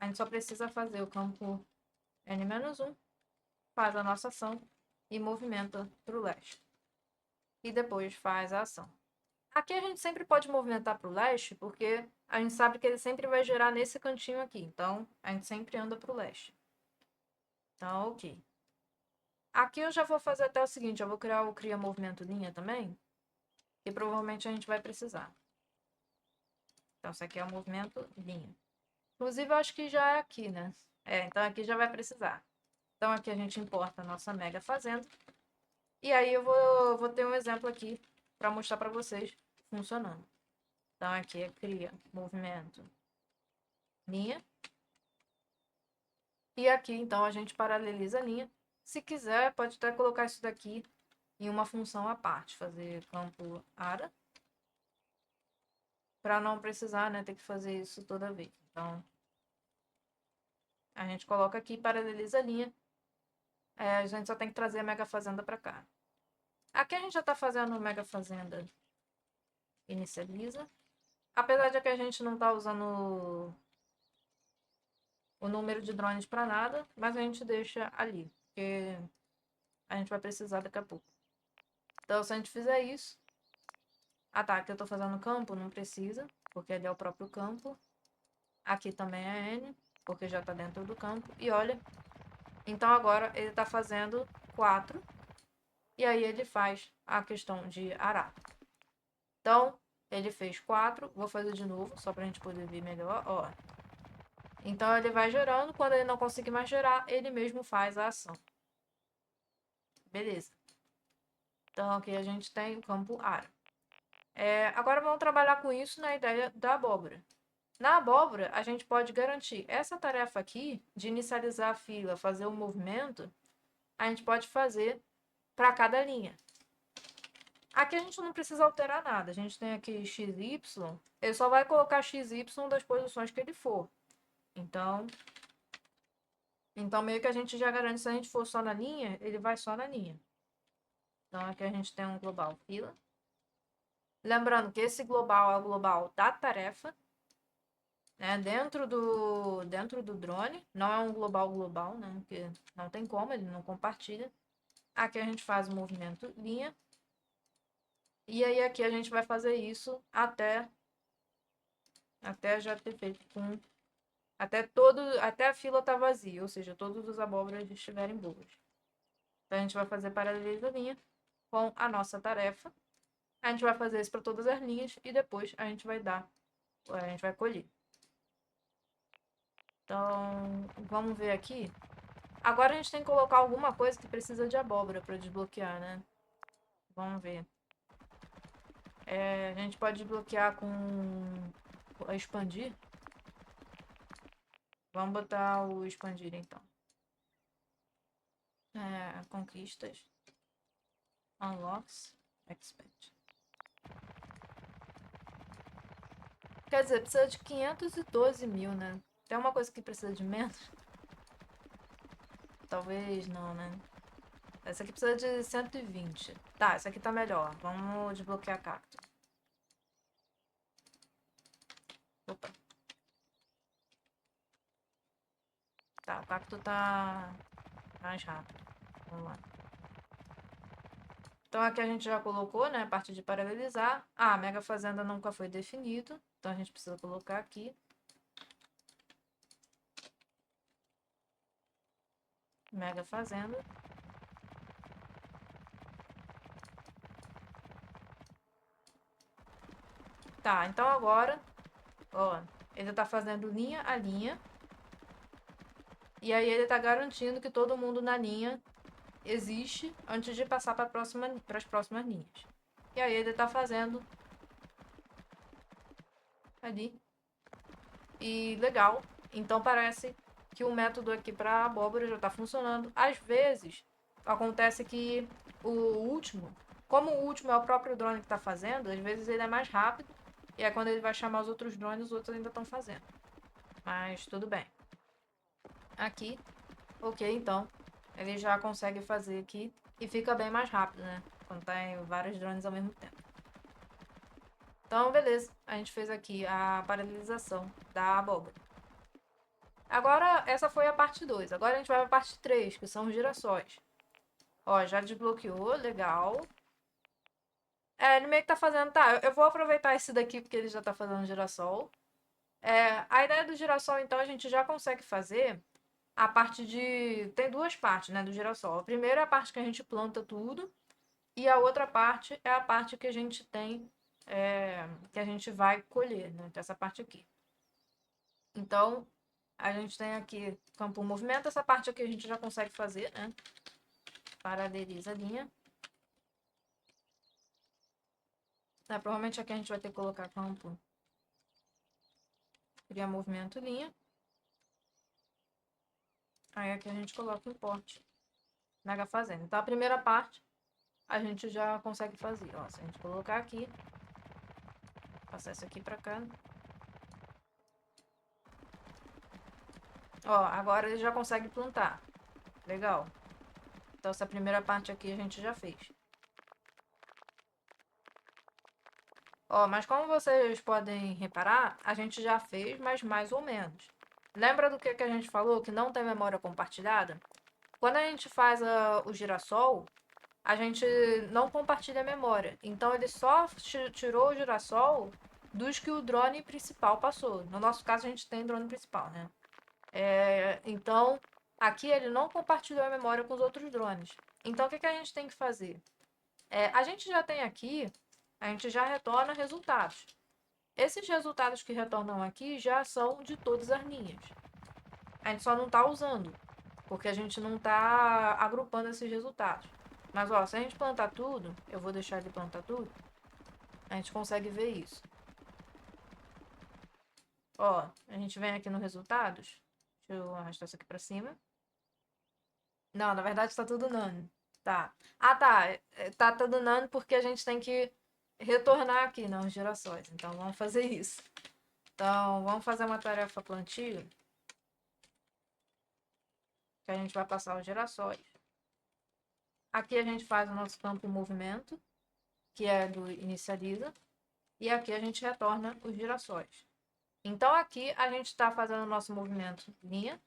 [SPEAKER 1] a gente só precisa fazer o campo N-1, faz a nossa ação e movimenta para o leste. E depois faz a ação. Aqui a gente sempre pode movimentar para o leste, porque a gente sabe que ele sempre vai gerar nesse cantinho aqui. Então, a gente sempre anda para o leste. Então, ok. Aqui eu já vou fazer até o seguinte, eu vou criar o cria movimento linha também, que provavelmente a gente vai precisar. Então, isso aqui é o movimento linha. Inclusive, eu acho que já é aqui, né? Então aqui já vai precisar. Então, aqui a gente importa a nossa mega fazenda. E aí eu vou ter um exemplo aqui para mostrar para vocês funcionando. Então, aqui é cria movimento linha. E aqui, então, a gente paraleliza a linha. Se quiser, pode até colocar isso daqui em uma função à parte. Fazer campo ara. Para não precisar, né, ter que fazer isso toda vez. Então, a gente coloca aqui, paraleliza a linha. A gente só tem que trazer a mega fazenda para cá. Aqui a gente já está fazendo mega fazenda inicializa. Apesar de que a gente não está usando o número de drones para nada, mas a gente deixa ali, porque a gente vai precisar daqui a pouco. Então, se a gente fizer isso... Ah, tá, aqui eu tô fazendo campo, não precisa, porque ali é o próprio campo. Aqui também é N, porque já tá dentro do campo. E olha, então agora ele tá fazendo 4, e aí ele faz a questão de arar. Então, Ele fez 4. Vou fazer de novo, só pra gente poder ver melhor, ó. Então, ele vai gerando. Quando ele não conseguir mais gerar, ele mesmo faz a ação. Beleza. Então, aqui a gente tem o campo área. Agora, vamos trabalhar com isso na ideia da abóbora. Na abóbora, a gente pode garantir essa tarefa aqui, de inicializar a fila, fazer o movimento, a gente pode fazer para cada linha. Aqui a gente não precisa alterar nada. A gente tem aqui XY, ele só vai colocar XY das posições que ele for. Então meio que a gente já garante, se a gente for só na linha, ele vai só na linha. Então aqui a gente tem um global fila. Lembrando que esse global é o global da tarefa, né? Dentro do drone, não é um global, né? Porque não tem como, ele não compartilha. Aqui a gente faz o movimento linha. E aí aqui a gente vai fazer isso até já ter feito com até a fila tá vazia, ou seja, todos os abóboras estiverem boas. Então a gente vai fazer paralelo linha com a nossa tarefa. A gente vai fazer isso para todas as linhas e depois a gente vai colher. Então, vamos ver aqui. Agora a gente tem que colocar alguma coisa que precisa de abóbora para desbloquear, né? Vamos ver. A gente pode desbloquear com expandir. Vamos botar o expandir então. Conquistas. Unlocks. Expand. Quer dizer, precisa de 512 mil, né? Tem uma coisa que precisa de menos? Talvez não, né? Essa aqui precisa de 120. Tá, essa aqui tá melhor. Vamos desbloquear a cacto. Opa. Tá, o cacto tá mais rápido. Vamos lá. Então aqui a gente já colocou, né? A parte de paralelizar. Ah, a mega fazenda nunca foi definido. Então a gente precisa colocar aqui. Mega fazenda. Tá, então agora, ó, ele tá fazendo linha a linha. E aí ele tá garantindo que todo mundo na linha existe antes de passar para as próximas linhas. E aí ele tá fazendo ali. E legal. Então parece que o método aqui para abóbora já tá funcionando. Às vezes acontece que o último, como o último é o próprio drone que tá fazendo, às vezes ele é mais rápido. E aí quando ele vai chamar os outros drones, os outros ainda estão fazendo. Mas tudo bem. Aqui, ok, então. Ele já consegue fazer aqui e fica bem mais rápido, né? Quando tá em vários drones ao mesmo tempo. Então, beleza. A gente fez aqui a paralelização da abóbora. Agora, essa foi a parte 2. Agora a gente vai para a parte 3, que são os girassóis. Ó, já desbloqueou, legal. Ele meio que tá fazendo... Tá, eu vou aproveitar esse daqui porque ele já tá fazendo girassol. A ideia do girassol, então, a gente já consegue fazer a parte de... Tem duas partes, né, do girassol. A primeira é a parte que a gente planta tudo. E a outra parte é a parte que a gente tem... que a gente vai colher, né? Essa parte aqui. Então, a gente tem aqui campo movimento. Essa parte aqui a gente já consegue fazer, né? Paraleliza a linha. Provavelmente aqui a gente vai ter que colocar campo. Criar movimento linha. Aí aqui a gente coloca import mega fazenda. Então a primeira parte a gente já consegue fazer. Ó, se a gente colocar aqui, passar isso aqui pra cá. Ó, agora ele já consegue plantar. Legal. Então essa primeira parte aqui a gente já fez. Ó, mas como vocês podem reparar, a gente já fez, mas mais ou menos. Lembra do que a gente falou, que não tem memória compartilhada? Quando a gente faz o girassol, a gente não compartilha a memória. Então ele só tirou o girassol dos que o drone principal passou. No nosso caso, a gente tem drone principal, né? Então, aqui ele não compartilhou a memória com os outros drones. Então, o que a gente tem que fazer? A gente já tem aqui a gente já retorna resultados. Esses resultados que retornam aqui já são de todas as linhas. A gente só não está usando, porque a gente não está agrupando esses resultados. Mas, ó, se a gente plantar tudo, eu vou deixar ele plantar tudo, a gente consegue ver isso. Ó, a gente vem aqui no resultados. Deixa eu arrastar isso aqui pra cima. Não, na verdade está tudo none. Tá. Ah, tá. Tá tudo none porque a gente tem que retornar aqui, não, os girassóis. Então, vamos fazer isso. Então, vamos fazer uma tarefa plantio. Que a gente vai passar os girassóis. Aqui a gente faz o nosso campo em movimento, que é do inicializa. E aqui a gente retorna os girassóis. Então, aqui a gente está fazendo o nosso movimento linha.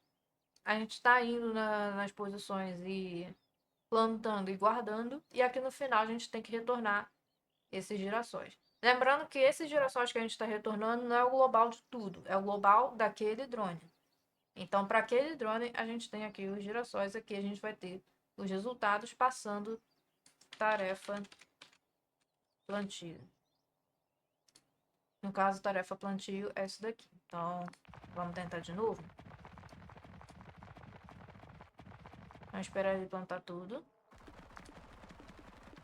[SPEAKER 1] A gente está indo nas posições e plantando e guardando. E aqui no final a gente tem que retornar esses girassóis. Lembrando que esses girassóis que a gente está retornando não é o global de tudo, é o global daquele drone. Então, para aquele drone, a gente tem aqui os girassóis, aqui a gente vai ter os resultados passando tarefa plantio. No caso, tarefa plantio é isso daqui. Então, vamos tentar de novo. Vamos esperar ele plantar tudo.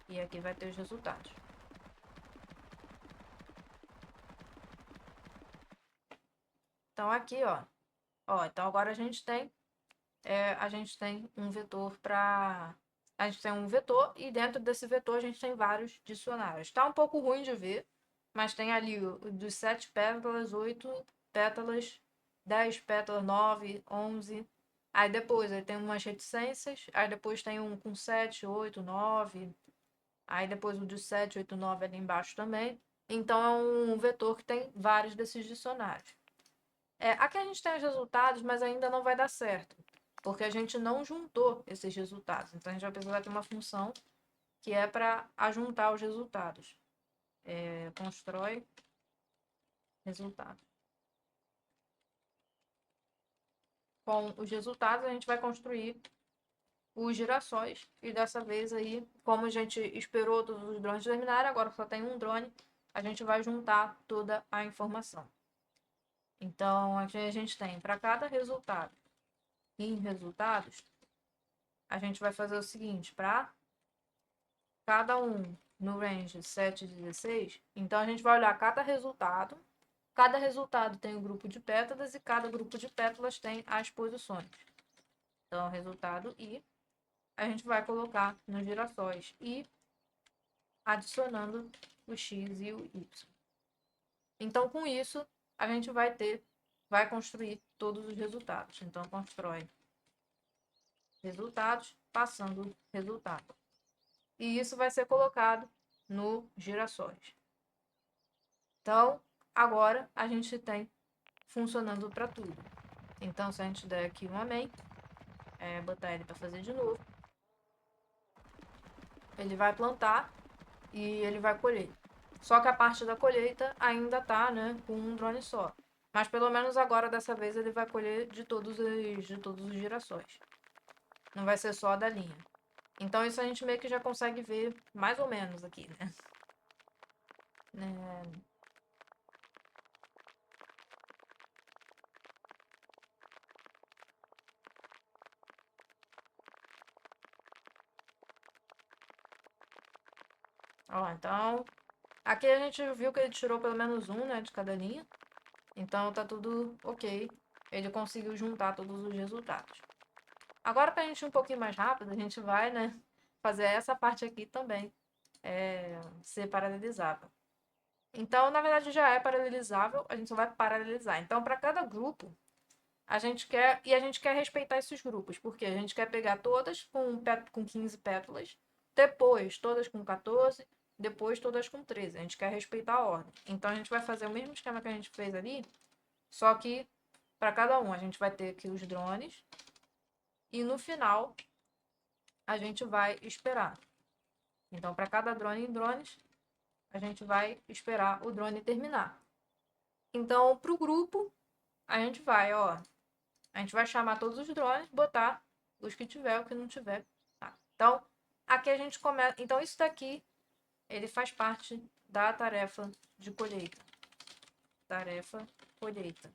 [SPEAKER 1] E aqui vai ter os resultados. Então, aqui, ó. Então agora a gente tem um vetor para... A gente tem um vetor e dentro desse vetor a gente tem vários dicionários. Tá um pouco ruim de ver, mas tem ali dos 7 pétalas, 8 pétalas, 10 pétalas, 9, 11. Aí depois aí tem umas reticências, aí depois tem um com 7, 8, 9. Aí depois o de 7, 8, 9 ali embaixo também. Então é um vetor que tem vários desses dicionários. Aqui a gente tem os resultados, mas ainda não vai dar certo, porque a gente não juntou esses resultados. Então a gente vai precisar ter uma função que é para ajuntar os resultados. Constrói resultado. Com os resultados a gente vai construir os girassóis e dessa vez aí, como a gente esperou todos os drones terminarem, agora só tem um drone, a gente vai juntar toda a informação. Então aqui a gente tem para cada resultado em resultados, a gente vai fazer o seguinte, para cada um no range 7 e 16, então a gente vai olhar cada resultado tem um grupo de pétalas e cada grupo de pétalas tem as posições. Então, resultado I, a gente vai colocar nos girassóis e adicionando o X e o Y. Então, com isso, a gente vai construir todos os resultados. Então, constrói resultados, passando resultado. E isso vai ser colocado no girassóis. Então, agora a gente tem funcionando para tudo. Então, se a gente der aqui um amém, botar ele para fazer de novo, ele vai plantar e ele vai colher. Só que a parte da colheita ainda tá, né, com um drone só. Mas pelo menos agora, dessa vez, ele vai colher de todos os girassóis. Não vai ser só da linha. Então isso a gente meio que já consegue ver mais ou menos aqui, né? Ó, então, aqui a gente viu que ele tirou pelo menos um, né, de cada linha. Então tá tudo ok. Ele conseguiu juntar todos os resultados. Agora, pra gente ir um pouquinho mais rápido, a gente vai, né, fazer essa parte aqui também ser paralelizável. Então, na verdade, já é paralelizável, a gente só vai paralelizar. Então, para cada grupo, a gente quer respeitar esses grupos, porque a gente quer pegar todas com 15 pétalas, depois todas com 14, depois todas com 13. A gente quer respeitar a ordem. Então, a gente vai fazer o mesmo esquema que a gente fez ali, só que para cada um, a gente vai ter aqui os drones, e no final, a gente vai esperar. Então, para cada drone em drones, a gente vai esperar o drone terminar. Então, para o grupo, a gente vai chamar todos os drones, botar os que tiver, o que não tiver. Tá? Então, aqui a gente começa. Então, isso daqui, ele faz parte da tarefa de colheita. Tarefa colheita.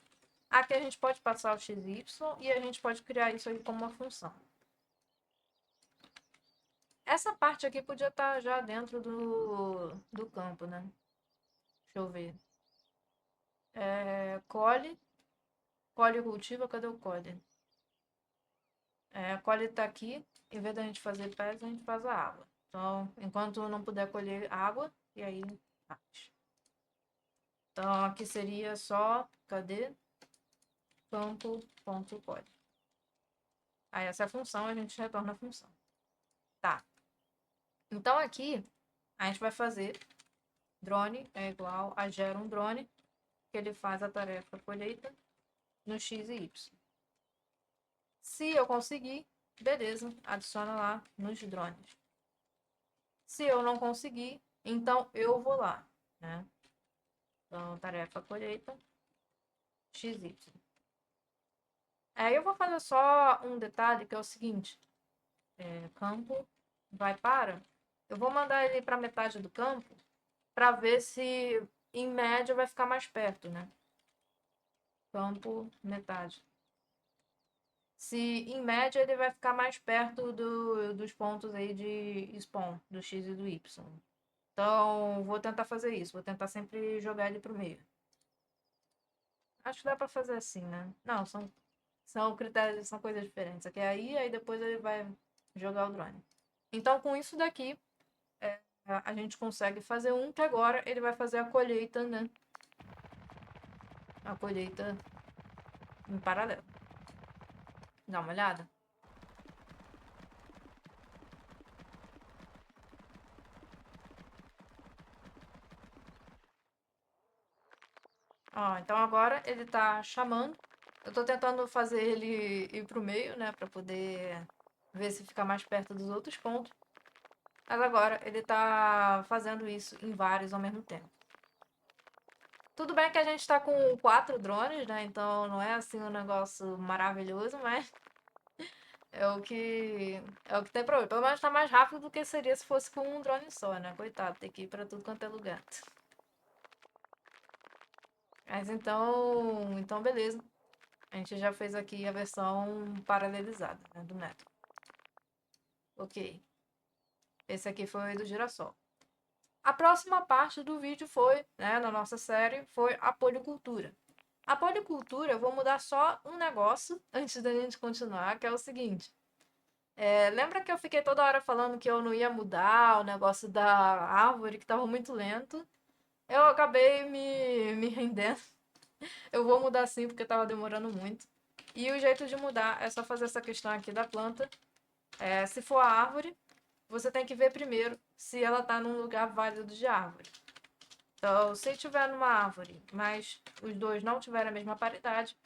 [SPEAKER 1] Aqui a gente pode passar o XY e a gente pode criar isso aqui como uma função. Essa parte aqui podia estar já dentro do campo, né? Deixa eu ver. Colhe. Colhe cultiva, cadê o colhe? Colhe tá aqui. Em vez da gente fazer pés, a gente faz a água. Então, enquanto não puder colher água, e aí faz. Então, aqui seria só, cadê? Campo.colhe. Aí essa é a função, a gente retorna a função. Tá. Então aqui, a gente vai fazer drone é igual a gera um drone, que ele faz a tarefa colheita no x e y. Se eu conseguir, beleza, adiciona lá nos drones. Se eu não conseguir, então eu vou lá, né? Então, tarefa colheita, XY. Aí eu vou fazer só um detalhe, que é o seguinte. Campo vai para... Eu vou mandar ele para metade do campo, para ver se, em média, vai ficar mais perto, né? Campo, metade. Se, em média, ele vai ficar mais perto dos pontos aí de spawn, do X e do Y. Então, vou tentar fazer isso. Vou tentar sempre jogar ele pro meio. Acho que dá pra fazer assim, né? Não, são critérios, são coisas diferentes. Aqui é aí depois ele vai jogar o drone. Então, com isso daqui, a gente consegue fazer um que agora ele vai fazer a colheita, né? A colheita em paralelo. Dá uma olhada. Ó, então agora ele tá chamando. Eu tô tentando fazer ele ir pro meio, né? Pra poder ver se fica mais perto dos outros pontos. Mas agora ele tá fazendo isso em vários ao mesmo tempo. Tudo bem que a gente tá com 4 drones, né? Então não é assim um negócio maravilhoso, mas é o que tem problema. Pelo menos tá mais rápido do que seria se fosse com um drone só, né? Coitado, tem que ir pra tudo quanto é lugar. Mas então beleza. A gente já fez aqui a versão paralelizada, né, do método. Ok. Esse aqui foi do girassol. A próxima parte do vídeo foi, né, na nossa série, foi a policultura. A policultura, eu vou mudar só um negócio antes da gente continuar, que é o seguinte. Lembra que eu fiquei toda hora falando que eu não ia mudar o negócio da árvore, que estava muito lento? Eu acabei me rendendo. Eu vou mudar sim, porque estava demorando muito. E o jeito de mudar é só fazer essa questão aqui da planta. Se for a árvore, você tem que ver primeiro se ela está num lugar válido de árvore. Então, se tiver numa árvore, mas os dois não tiverem a mesma paridade,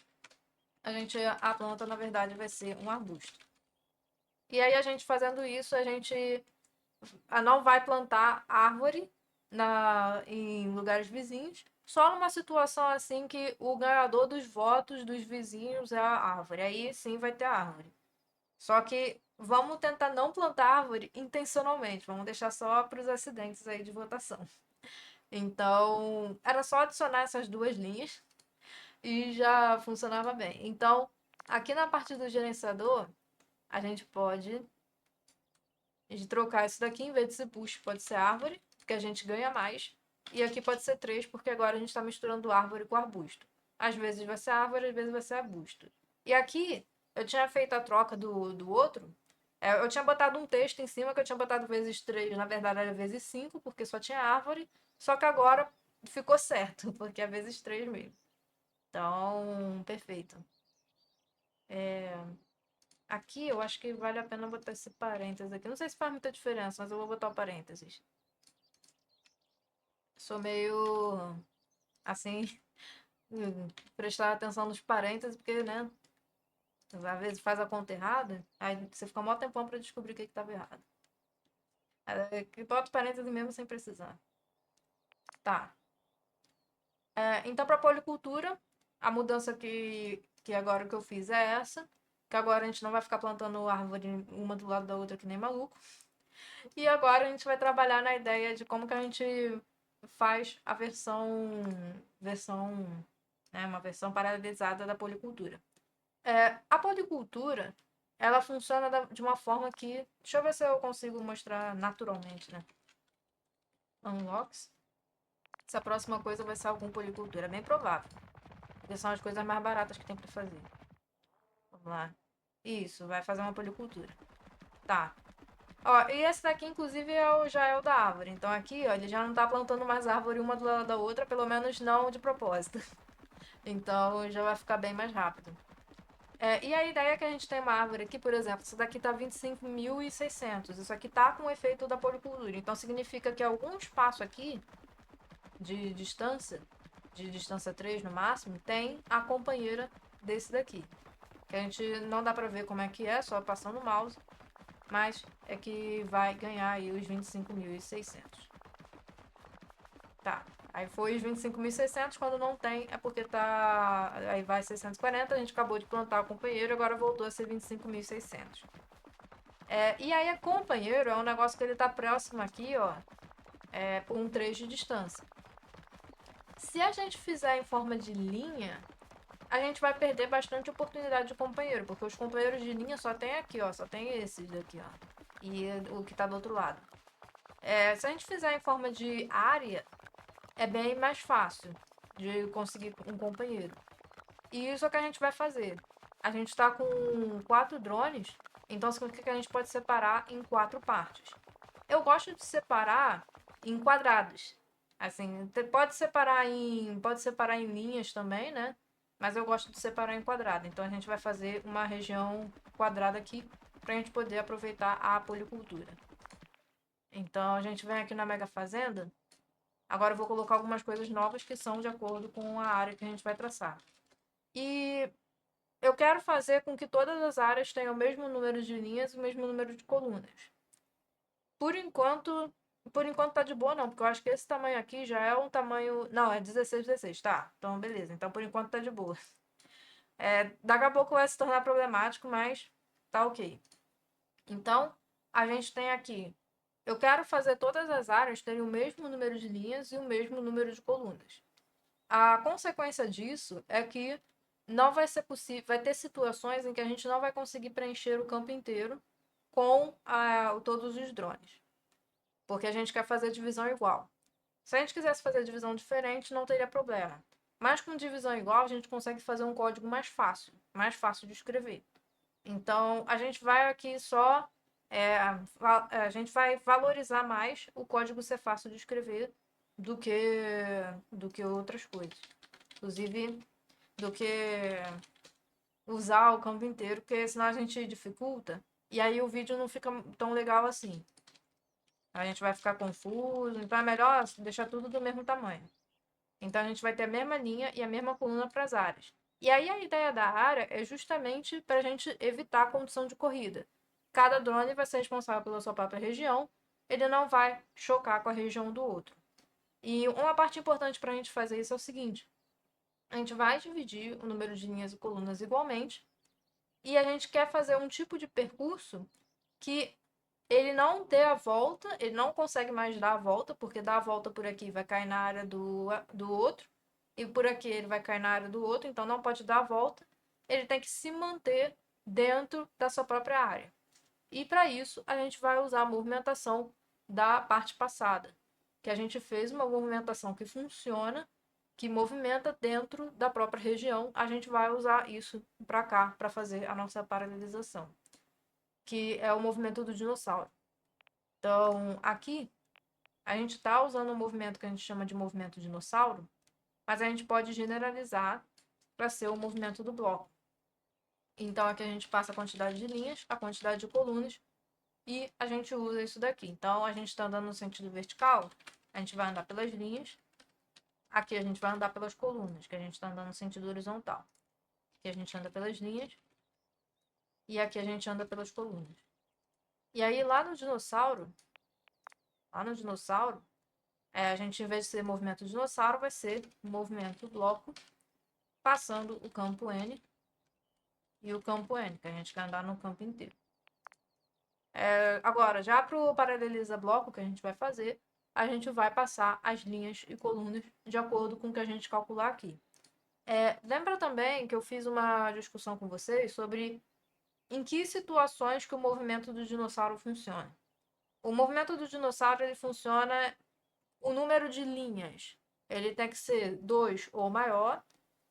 [SPEAKER 1] a planta, na verdade, vai ser um arbusto. E aí, a gente fazendo isso, a gente não vai plantar árvore em lugares vizinhos, só numa situação assim que o ganhador dos votos dos vizinhos é a árvore. Aí sim vai ter árvore. Só que vamos tentar não plantar árvore intencionalmente, vamos deixar só para os acidentes aí de votação. Então, era só adicionar essas duas linhas e já funcionava bem. Então, aqui na parte do gerenciador, a gente pode trocar isso daqui, em vez de ser push, pode ser árvore, porque a gente ganha mais. E aqui pode ser 3, porque agora a gente está misturando árvore com arbusto. Às vezes vai ser árvore, às vezes vai ser arbusto. E aqui, eu tinha feito a troca do outro. Eu tinha botado um texto em cima, que eu tinha botado vezes 3, na verdade era vezes 5, porque só tinha árvore. Só que agora ficou certo, porque é vezes 3 mesmo. Então, perfeito. Aqui eu acho que vale a pena botar esse parênteses aqui. Não sei se faz muita diferença, mas eu vou botar o parênteses. Sou meio assim, prestar atenção nos parênteses, porque, né? Às vezes faz a conta errada, aí você fica um maior tempão pra descobrir o que estava errado. Que bota parênteses mesmo sem precisar. Tá. Então, para policultura, a mudança que agora que eu fiz é essa. Que agora a gente não vai ficar plantando árvore uma do lado da outra que nem maluco. E agora a gente vai trabalhar na ideia de como que a gente faz a né, uma versão paralelizada da policultura. A policultura, ela funciona de uma forma que... Deixa eu ver se eu consigo mostrar naturalmente, né? Unlocks. Essa próxima coisa vai ser algum policultura. É bem provável. Porque são as coisas mais baratas que tem pra fazer. Vamos lá. Isso, vai fazer uma policultura. Tá. Ó, e esse daqui, inclusive, já é o da árvore. Então aqui, ó, ele já não tá plantando mais árvore uma do lado da outra, pelo menos não de propósito. Então já vai ficar bem mais rápido. E a ideia é que a gente tem uma árvore aqui, por exemplo, essa daqui tá 25.600. Isso aqui tá com o efeito da policultura. Então significa que algum espaço aqui de distância 3 no máximo, tem a companheira desse daqui. Que a gente não dá pra ver como é que é, só passando o mouse. Mas é que vai ganhar aí os 25.600. Tá. Aí foi os 25.600, quando não tem é porque tá... Aí vai 640, a gente acabou de plantar o companheiro, agora voltou a ser 25.600. E aí a companheiro é um negócio que ele tá próximo aqui, ó, por um 3 de distância. Se a gente fizer em forma de linha, a gente vai perder bastante oportunidade de companheiro, porque os companheiros de linha só tem aqui, ó, só tem esses daqui, ó, e o que tá do outro lado. Se a gente fizer em forma de área, é bem mais fácil de conseguir um companheiro. E isso é o que a gente vai fazer. A gente está com 4 drones, então significa que a gente pode separar em 4 partes. Eu gosto de separar em quadrados. Assim, pode separar em linhas também, né? Mas eu gosto de separar em quadrado. Então a gente vai fazer uma região quadrada aqui para a gente poder aproveitar a policultura. Então a gente vem aqui na Mega Fazenda. Agora eu vou colocar algumas coisas novas que são de acordo com a área que a gente vai traçar. E eu quero fazer com que todas as áreas tenham o mesmo número de linhas e o mesmo número de colunas. Por enquanto tá de boa não, porque eu acho que esse tamanho aqui já é um tamanho... Não, é 16, tá. Então, beleza. Então, por enquanto tá de boa. Daqui a pouco vai se tornar problemático, mas tá ok. Então, a gente tem aqui... Eu quero fazer todas as áreas terem o mesmo número de linhas e o mesmo número de colunas. A consequência disso é que não vai ser possível... Vai ter situações em que a gente não vai conseguir preencher o campo inteiro com todos os drones. Porque a gente quer fazer divisão igual. Se a gente quisesse fazer divisão diferente, não teria problema. Mas com divisão igual, a gente consegue fazer um código mais fácil de escrever. Então, a gente vai aqui só... a gente vai valorizar mais o código ser fácil de escrever do que outras coisas. Inclusive, do que usar o campo inteiro, porque senão a gente dificulta. E aí o vídeo não fica tão legal assim. A gente vai ficar confuso, então é melhor deixar tudo do mesmo tamanho. Então a gente vai ter a mesma linha e a mesma coluna para as áreas. E aí a ideia da área é justamente para a gente evitar a condição de corrida. Cada drone vai ser responsável pela sua própria região, ele não vai chocar com a região do outro. E uma parte importante para a gente fazer isso é o seguinte: a gente vai dividir o número de linhas e colunas igualmente, e a gente quer fazer um tipo de percurso que ele não dê a volta, ele não consegue mais dar a volta, porque dar a volta por aqui vai cair na área do outro, e por aqui ele vai cair na área do outro, então não pode dar a volta. Ele tem que se manter dentro da sua própria área. E para isso, a gente vai usar a movimentação da parte passada, que a gente fez uma movimentação que funciona, que movimenta dentro da própria região. A gente vai usar isso para cá, para fazer a nossa paralelização, que é o movimento do dinossauro. Então, aqui, a gente está usando um movimento que a gente chama de movimento dinossauro, mas a gente pode generalizar para ser o movimento do bloco. Então, aqui a gente passa a quantidade de linhas, a quantidade de colunas, e a gente usa isso daqui. Então, a gente está andando no sentido vertical, a gente vai andar pelas linhas. Aqui a gente vai andar pelas colunas, que a gente está andando no sentido horizontal. Aqui a gente anda pelas linhas. E aqui a gente anda pelas colunas. E aí, lá no dinossauro, a gente, em vez de ser movimento dinossauro, vai ser movimento bloco, passando o campo N e o campo N, que a gente quer andar no campo inteiro. Agora, já para o paraleliza bloco que a gente vai fazer, a gente vai passar as linhas e colunas de acordo com o que a gente calcular aqui. Lembra também que eu fiz uma discussão com vocês sobre em que situações que o movimento do dinossauro funciona. O movimento do dinossauro ele funciona o número de linhas. Ele tem que ser 2 ou maior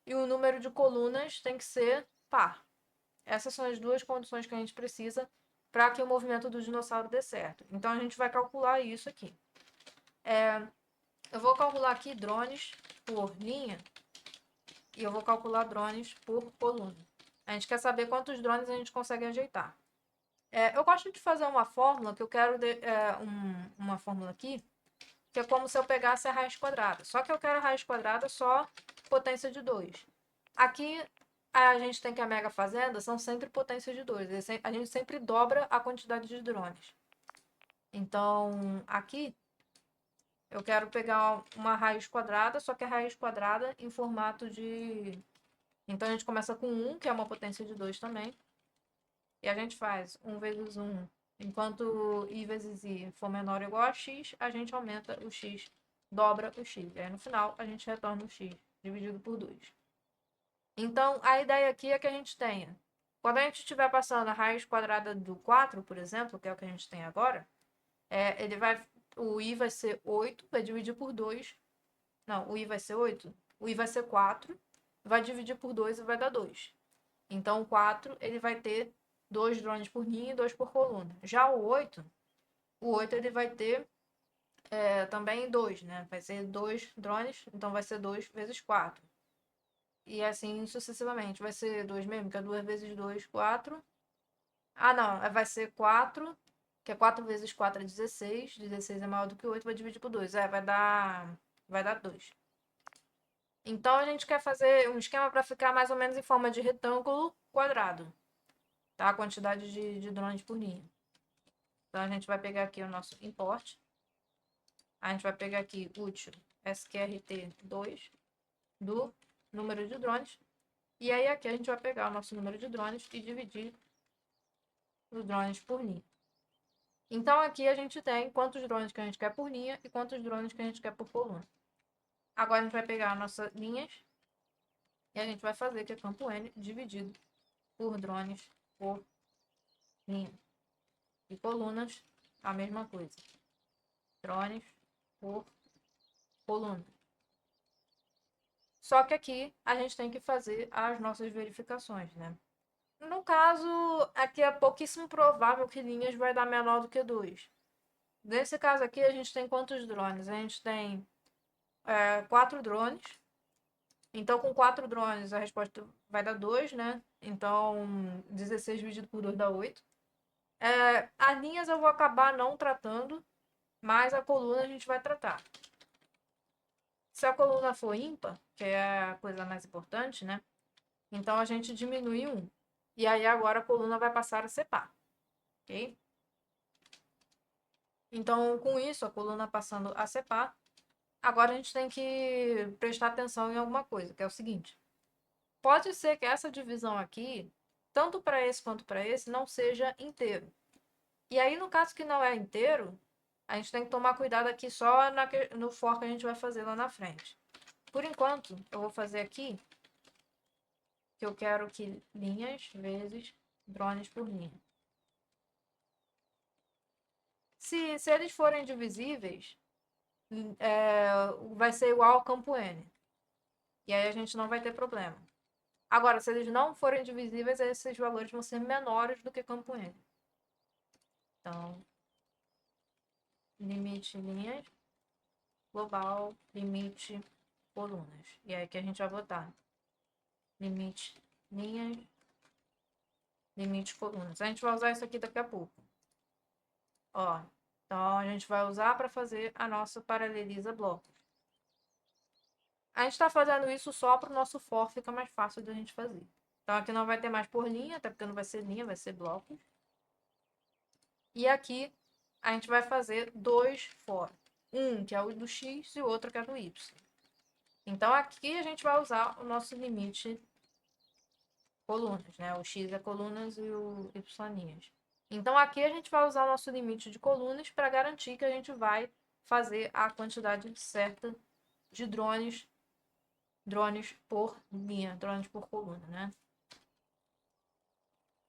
[SPEAKER 1] e o número de colunas tem que ser par. Essas são as duas condições que a gente precisa para que o movimento do dinossauro dê certo. Então a gente vai calcular isso aqui. Eu vou calcular aqui drones por linha e eu vou calcular drones por coluna. A gente quer saber quantos drones a gente consegue ajeitar. Eu gosto de fazer uma fórmula que eu quero uma fórmula aqui que é como se eu pegasse a raiz quadrada. Só que eu quero a raiz quadrada só potência de 2. Aqui a gente tem que a Mega Fazenda são sempre potência de 2. A gente sempre dobra a quantidade de drones. Então, aqui eu quero pegar uma raiz quadrada, só que a raiz quadrada em formato de... Então, a gente começa com 1, que é uma potência de 2 também. E a gente faz 1 vezes 1. Enquanto i vezes i for menor ou igual a x, a gente aumenta o x, dobra o x. E aí, no final, a gente retorna o x dividido por 2. Então, a ideia aqui é que a gente tenha... Quando a gente estiver passando a raiz quadrada do 4, por exemplo, que é o que a gente tem agora, o i vai ser 8, vai dividir por 2. Não, o i vai ser 8. O i vai ser 4, vai dividir por 2 e vai dar 2. Então, o 4 ele vai ter 2 drones por linha e 2 por coluna. Já o 8 ele vai ter também 2, né? Vai ser 2 drones, então vai ser 2 vezes 4. E assim sucessivamente. Vai ser 2 mesmo, que é 2 vezes 2, 4. Ah, não, vai ser 4, que é 4 vezes 4 é 16. 16 é maior do que 8, vai dividir por 2. Vai dar 2. Então, a gente quer fazer um esquema para ficar mais ou menos em forma de retângulo quadrado. Tá? A quantidade de drones por linha. Então, a gente vai pegar aqui o nosso import. A gente vai pegar aqui útil sqrt2 do número de drones. E aí, aqui a gente vai pegar o nosso número de drones e dividir os drones por linha. Então, aqui a gente tem quantos drones que a gente quer por linha e quantos drones que a gente quer por coluna. Agora, a gente vai pegar as nossas linhas e a gente vai fazer que é campo N dividido por drones por linha. E colunas, a mesma coisa. Drones por coluna. Só que aqui a gente tem que fazer as nossas verificações, né? No caso, aqui é pouquíssimo provável que linhas vai dar menor do que 2. Nesse caso aqui, a gente tem quantos drones? A gente tem 4 drones. Então, com 4 drones, a resposta vai dar 2, né? Então, 16 dividido por 2 dá 8. As linhas eu vou acabar não tratando, mas a coluna a gente vai tratar. Se a coluna for ímpar, que é a coisa mais importante, né? Então, a gente diminui 1. E aí, agora a coluna vai passar a ser par. Ok? Então, com isso, a coluna passando a ser par, agora a gente tem que prestar atenção em alguma coisa, que é o seguinte. Pode ser que essa divisão aqui, tanto para esse quanto para esse, não seja inteiro. E aí, no caso que não é inteiro, a gente tem que tomar cuidado aqui só no for que a gente vai fazer lá na frente. Por enquanto, eu vou fazer aqui que eu quero que linhas vezes drones por linha. Se eles forem divisíveis, vai ser igual ao campo N. E aí a gente não vai ter problema. Agora, se eles não forem divisíveis, esses valores vão ser menores do que campo N. Então, limite linhas, global, limite colunas. E aí que a gente vai botar limite linhas, limite colunas. A gente vai usar isso aqui daqui a pouco. Ó, então a gente vai usar para fazer a nossa paraleliza bloco. A gente está fazendo isso só para o nosso for ficar mais fácil da gente fazer. Então aqui não vai ter mais por linha, até porque não vai ser linha, vai ser bloco. E aqui a gente vai fazer 2 for. Um que é o do x e o outro que é do y. Então aqui a gente vai usar o nosso limite colunas, né? O x é colunas e o y linhas. Então aqui a gente vai usar o nosso limite de colunas para garantir que a gente vai fazer a quantidade certa de drones por linha, drones por coluna, né?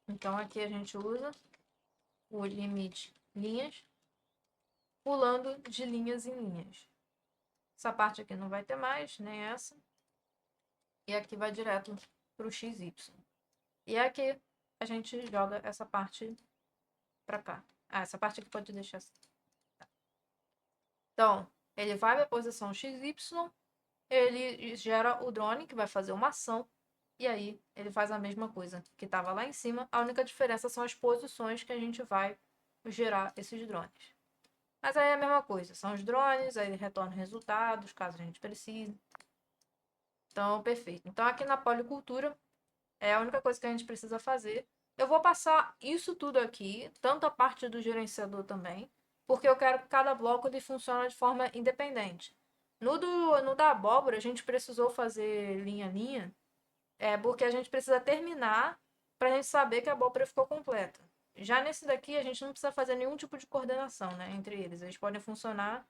[SPEAKER 1] Então aqui a gente usa o limite linhas, pulando de linhas em linhas. Essa parte aqui não vai ter mais, nem essa. E aqui vai direto para o XY. E aqui a gente joga essa parte para cá. Ah, essa parte aqui pode deixar assim. Então, ele vai para a posição XY, ele gera o drone que vai fazer uma ação, e aí ele faz a mesma coisa que estava lá em cima. A única diferença são as posições que a gente vai gerar esses drones. Mas aí é a mesma coisa, são os drones, aí ele retorna resultados, caso a gente precise. Então, perfeito. Então, aqui na policultura, é a única coisa que a gente precisa fazer. Eu vou passar isso tudo aqui, tanto a parte do gerenciador também, porque eu quero que cada bloco ele funcione de forma independente. No da abóbora, a gente precisou fazer linha a linha, porque a gente precisa terminar para a gente saber que a abóbora ficou completa. Já nesse daqui, a gente não precisa fazer nenhum tipo de coordenação, né, entre eles. Eles podem funcionar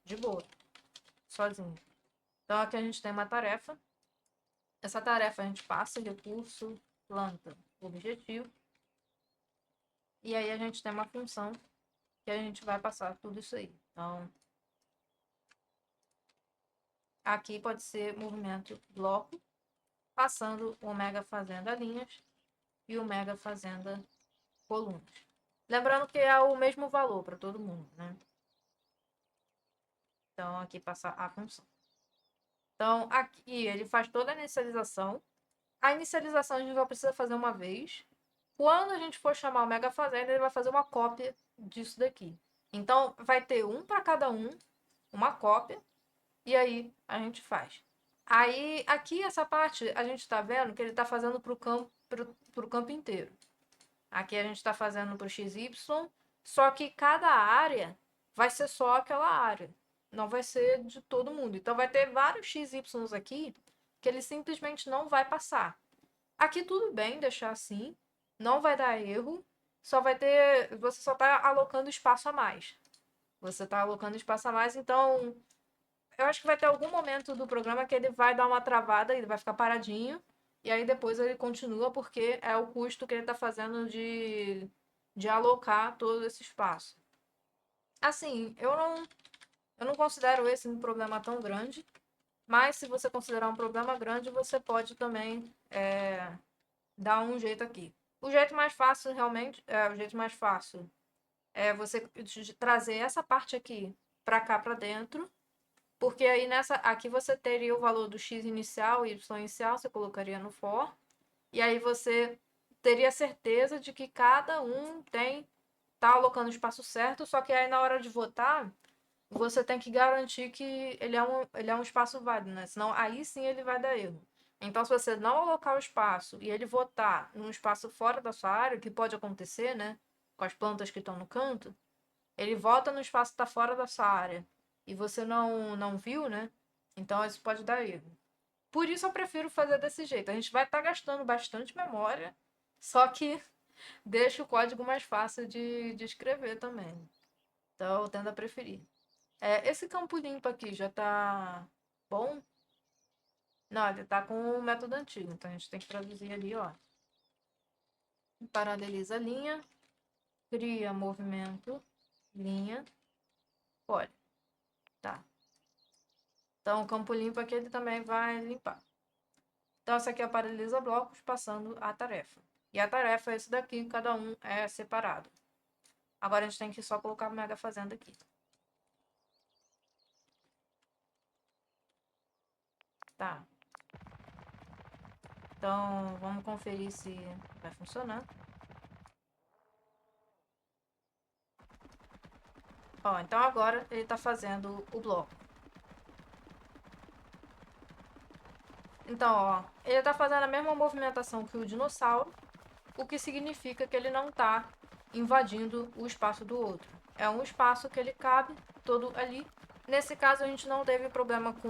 [SPEAKER 1] de boa, sozinho. Então, aqui a gente tem uma tarefa. Essa tarefa a gente passa recurso, planta, objetivo. E aí a gente tem uma função que a gente vai passar tudo isso aí. Então, aqui pode ser movimento bloco, passando o mega fazenda linhas e o mega fazenda colunas. Lembrando que é o mesmo valor para todo mundo, né? Então, aqui passar a função. Então, aqui ele faz toda a inicialização. A inicialização a gente só precisa fazer uma vez. Quando a gente for chamar o mega fazenda, ele vai fazer uma cópia disso daqui. Então, vai ter um para cada um, uma cópia, e aí a gente faz. Aí, aqui essa parte, a gente está vendo que ele está fazendo para o campo inteiro. Aqui a gente está fazendo para o XY, só que cada área vai ser só aquela área. Não vai ser de todo mundo. Então, vai ter vários XYs aqui que ele simplesmente não vai passar. Aqui tudo bem deixar assim, não vai dar erro, só vai ter, você só está alocando espaço a mais. Você está alocando espaço a mais, então eu acho que vai ter algum momento do programa que ele vai dar uma travada, ele vai ficar paradinho, e aí depois ele continua, porque é o custo que ele está fazendo de alocar todo esse espaço. Assim, eu não considero esse um problema tão grande, mas se você considerar um problema grande, você pode também dar um jeito aqui. O jeito mais fácil, realmente, o jeito mais fácil é você trazer essa parte aqui para cá para dentro, porque aí aqui você teria o valor do x inicial e y inicial, você colocaria no for, e aí você teria certeza de que cada um tá alocando o espaço certo, só que aí na hora de votar, você tem que garantir que ele é um espaço válido, né? Senão aí sim ele vai dar erro. Então, se você não alocar o espaço e ele votar num espaço fora da sua área, que pode acontecer, né? Com as plantas que estão no canto, ele vota no espaço que está fora da sua área e você não viu, né? Então, isso pode dar erro. Por isso, eu prefiro fazer desse jeito. A gente vai estar gastando bastante memória, só que deixa o código mais fácil de escrever também. Então, eu tendo a preferir. Esse campo limpo aqui já tá bom? Não, ele tá com o método antigo, então a gente tem que traduzir ali, ó. Paraleliza a linha, cria movimento, linha, olha, tá. Então o campo limpo aqui ele também vai limpar. Então essa aqui é a paralisa blocos, passando a tarefa. E a tarefa é esse daqui, cada um é separado. Agora a gente tem que só colocar o mega fazenda aqui. Tá. Então vamos conferir se vai funcionar. Ó, então agora ele está fazendo o bloco. Então, ó, ele está fazendo a mesma movimentação que o dinossauro, o que significa que ele não está invadindo o espaço do outro. É um espaço que ele cabe todo ali. Nesse caso, a gente não teve problema com...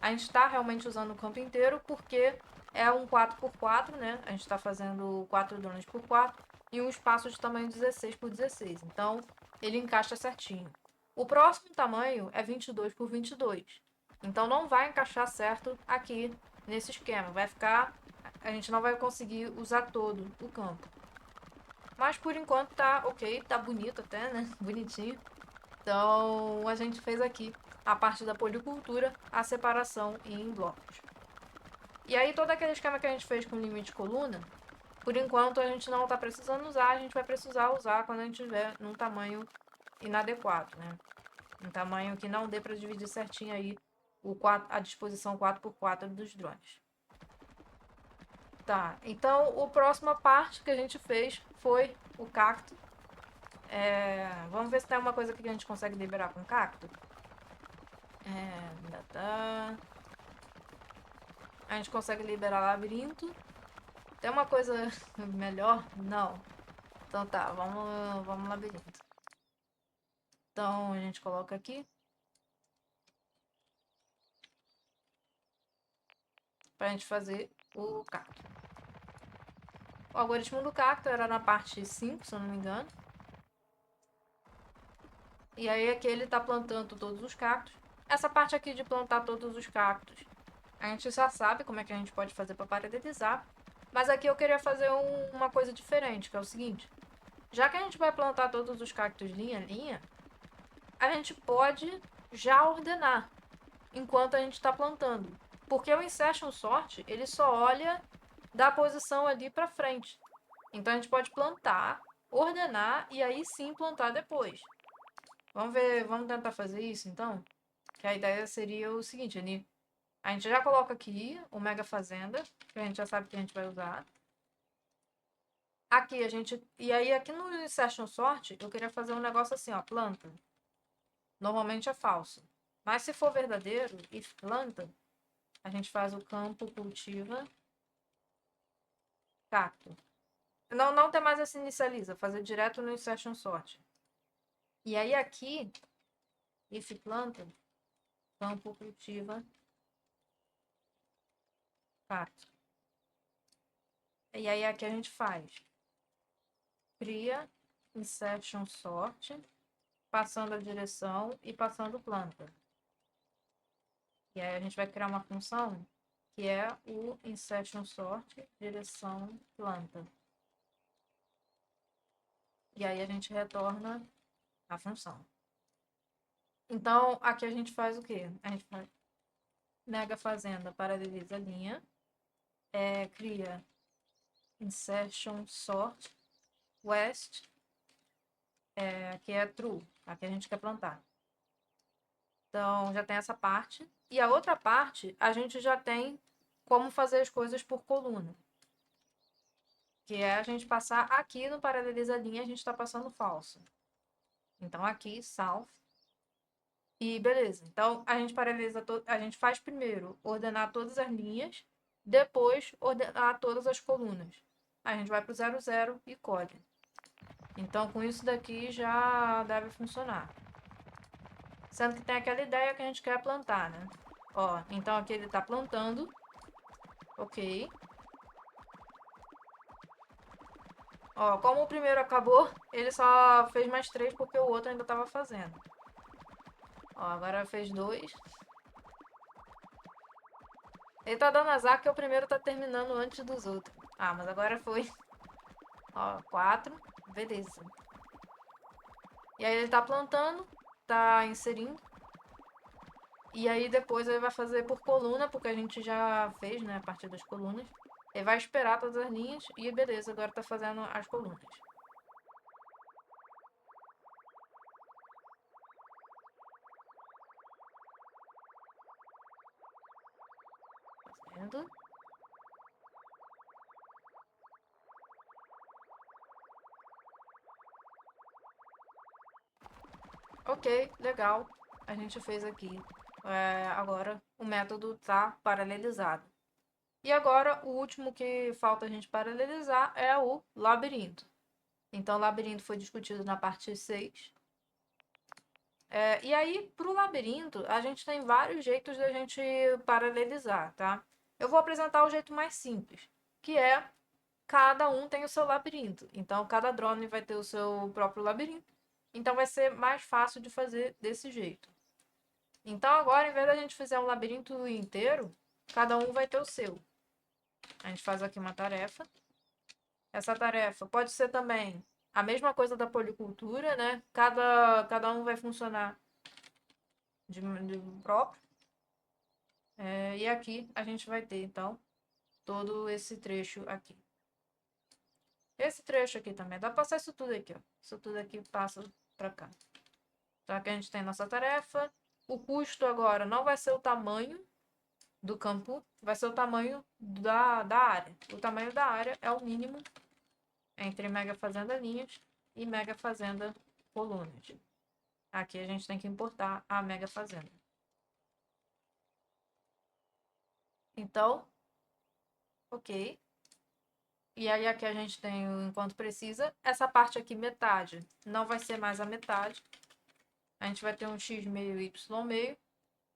[SPEAKER 1] A gente está realmente usando o campo inteiro porque é um 4x4, né? A gente está fazendo 4 drones por 4 e um espaço de tamanho 16 por 16. Então, ele encaixa certinho. O próximo tamanho é 22 por 22. Então não vai encaixar certo aqui nesse esquema. Vai ficar... A gente não vai conseguir usar todo o campo. Mas por enquanto tá ok, tá bonito até, né? Bonitinho. Então a gente fez aqui a parte da policultura, a separação em blocos. E aí todo aquele esquema que a gente fez com limite de coluna, por enquanto a gente não tá precisando usar, a gente vai precisar usar quando a gente tiver num tamanho inadequado, né? Um tamanho que não dê para dividir certinho aí a disposição 4x4 dos drones. Tá, então a próxima parte que a gente fez foi o cacto. Vamos ver se tem uma coisa que a gente consegue liberar com cacto. A gente consegue liberar labirinto. Tem uma coisa melhor? Não. Então tá, vamos labirinto. Então a gente coloca aqui. Pra gente fazer o cacto. O algoritmo do cacto era na parte 5, se eu não me engano. E aí aqui ele tá plantando todos os cactos. Essa parte aqui de plantar todos os cactos, a gente já sabe como é que a gente pode fazer para paralelizar. Mas aqui eu queria fazer uma coisa diferente, que é o seguinte. Já que a gente vai plantar todos os cactos linha a linha, a gente pode já ordenar enquanto a gente está plantando. Porque o Insertion Sort, ele só olha da posição ali para frente. Então a gente pode plantar, ordenar e aí sim plantar depois. Vamos ver, vamos tentar fazer isso então? Que a ideia seria o seguinte, a gente já coloca aqui o Mega Fazenda, que a gente já sabe que a gente vai usar. Aqui a gente... E aí aqui no Session Sort, eu queria fazer um negócio assim, ó, planta. Normalmente é falso. Mas se for verdadeiro, if planta, a gente faz o campo cultiva cacto. Não tem mais esse inicializa, fazer direto no Session Sort. E aí aqui, if planta, campo cultiva cacto. E aí aqui a gente faz cria, insertion sort, passando a direção e passando planta. E aí a gente vai criar uma função que é o insertion sort, direção, planta. E aí a gente retorna a função. Então, aqui a gente faz o quê? A gente faz nega fazenda, paraleliza a linha, cria insertion sort, west, que é true, aqui a gente quer plantar. Então, já tem essa parte. E a outra parte, a gente já tem como fazer as coisas por coluna. Que é a gente passar aqui no paraleliza linha, a gente está passando falso. Então, aqui, south. E beleza. Então, a gente paralisa, a gente faz primeiro ordenar todas as linhas, depois ordenar todas as colunas. A gente vai para o 0, 0 e colhe. Então, com isso daqui já deve funcionar. Sendo que tem aquela ideia que a gente quer plantar, né? Ó, então aqui ele tá plantando. Ok. Ó, como o primeiro acabou, ele só fez mais 3 porque o outro ainda tava fazendo. Ó, agora fez 2. Ele tá dando azar que o primeiro tá terminando antes dos outros. Ah, mas agora foi. Ó, 4. Beleza. E aí ele tá plantando, tá inserindo. E aí depois ele vai fazer por coluna, porque a gente já fez, né, a partir das colunas. Ele vai esperar todas as linhas e beleza, agora tá fazendo as colunas. Fazendo. Ok, legal. A gente fez aqui. Agora o método tá paralelizado. E agora o último que falta a gente paralelizar é o labirinto. Então o labirinto foi discutido na parte 6. E aí, para o labirinto, a gente tem vários jeitos da gente paralelizar, tá? Eu vou apresentar o jeito mais simples, que é cada um tem o seu labirinto. Então, cada drone vai ter o seu próprio labirinto. Então vai ser mais fácil de fazer desse jeito. Então agora, em vez da gente fazer um labirinto inteiro, cada um vai ter o seu. A gente faz aqui uma tarefa. Essa tarefa pode ser também a mesma coisa da policultura, né? Cada um vai funcionar de próprio. E aqui a gente vai ter, então, todo esse trecho aqui. Esse trecho aqui também. Dá pra passar isso tudo aqui, ó. Isso tudo aqui passa pra cá. Então aqui a gente tem nossa tarefa. O custo agora não vai ser o tamanho do campo, vai ser o tamanho da área. O tamanho da área é o mínimo entre mega fazenda linhas e mega fazenda colunas. Aqui a gente tem que importar a mega fazenda. Então, ok. E aí aqui a gente tem o enquanto precisa. Essa parte aqui, metade, não vai ser mais a metade. A gente vai ter um x meio e y meio.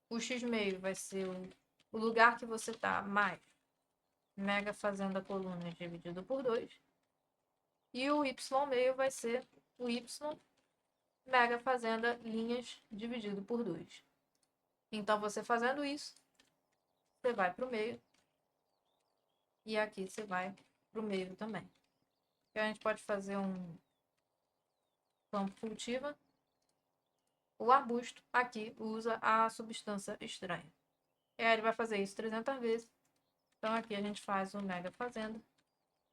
[SPEAKER 1] O x meio vai ser o lugar que você tá, mais mega fazenda colunas dividido por 2. E o y meio vai ser o y mega fazenda linhas dividido por 2. Então, você fazendo isso, você vai para o meio. E aqui você vai para o meio também. E a gente pode fazer um campo cultiva. O arbusto aqui usa a substância estranha. E aí ele vai fazer isso 300 vezes. Então aqui a gente faz o mega fazenda,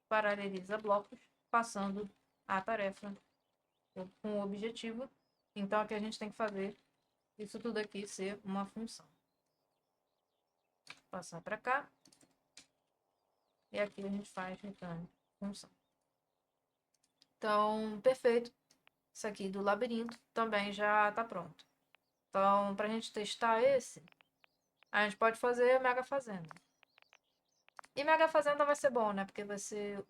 [SPEAKER 1] paraleliza blocos, passando a tarefa com o objetivo. Então aqui a gente tem que fazer isso tudo aqui ser uma função. Passar para cá. E aqui a gente faz return função. Então, perfeito. Isso aqui do labirinto também já está pronto. Então, para a gente testar esse, a gente pode fazer Mega Fazenda. E Mega Fazenda vai ser bom, né? Porque vai ser...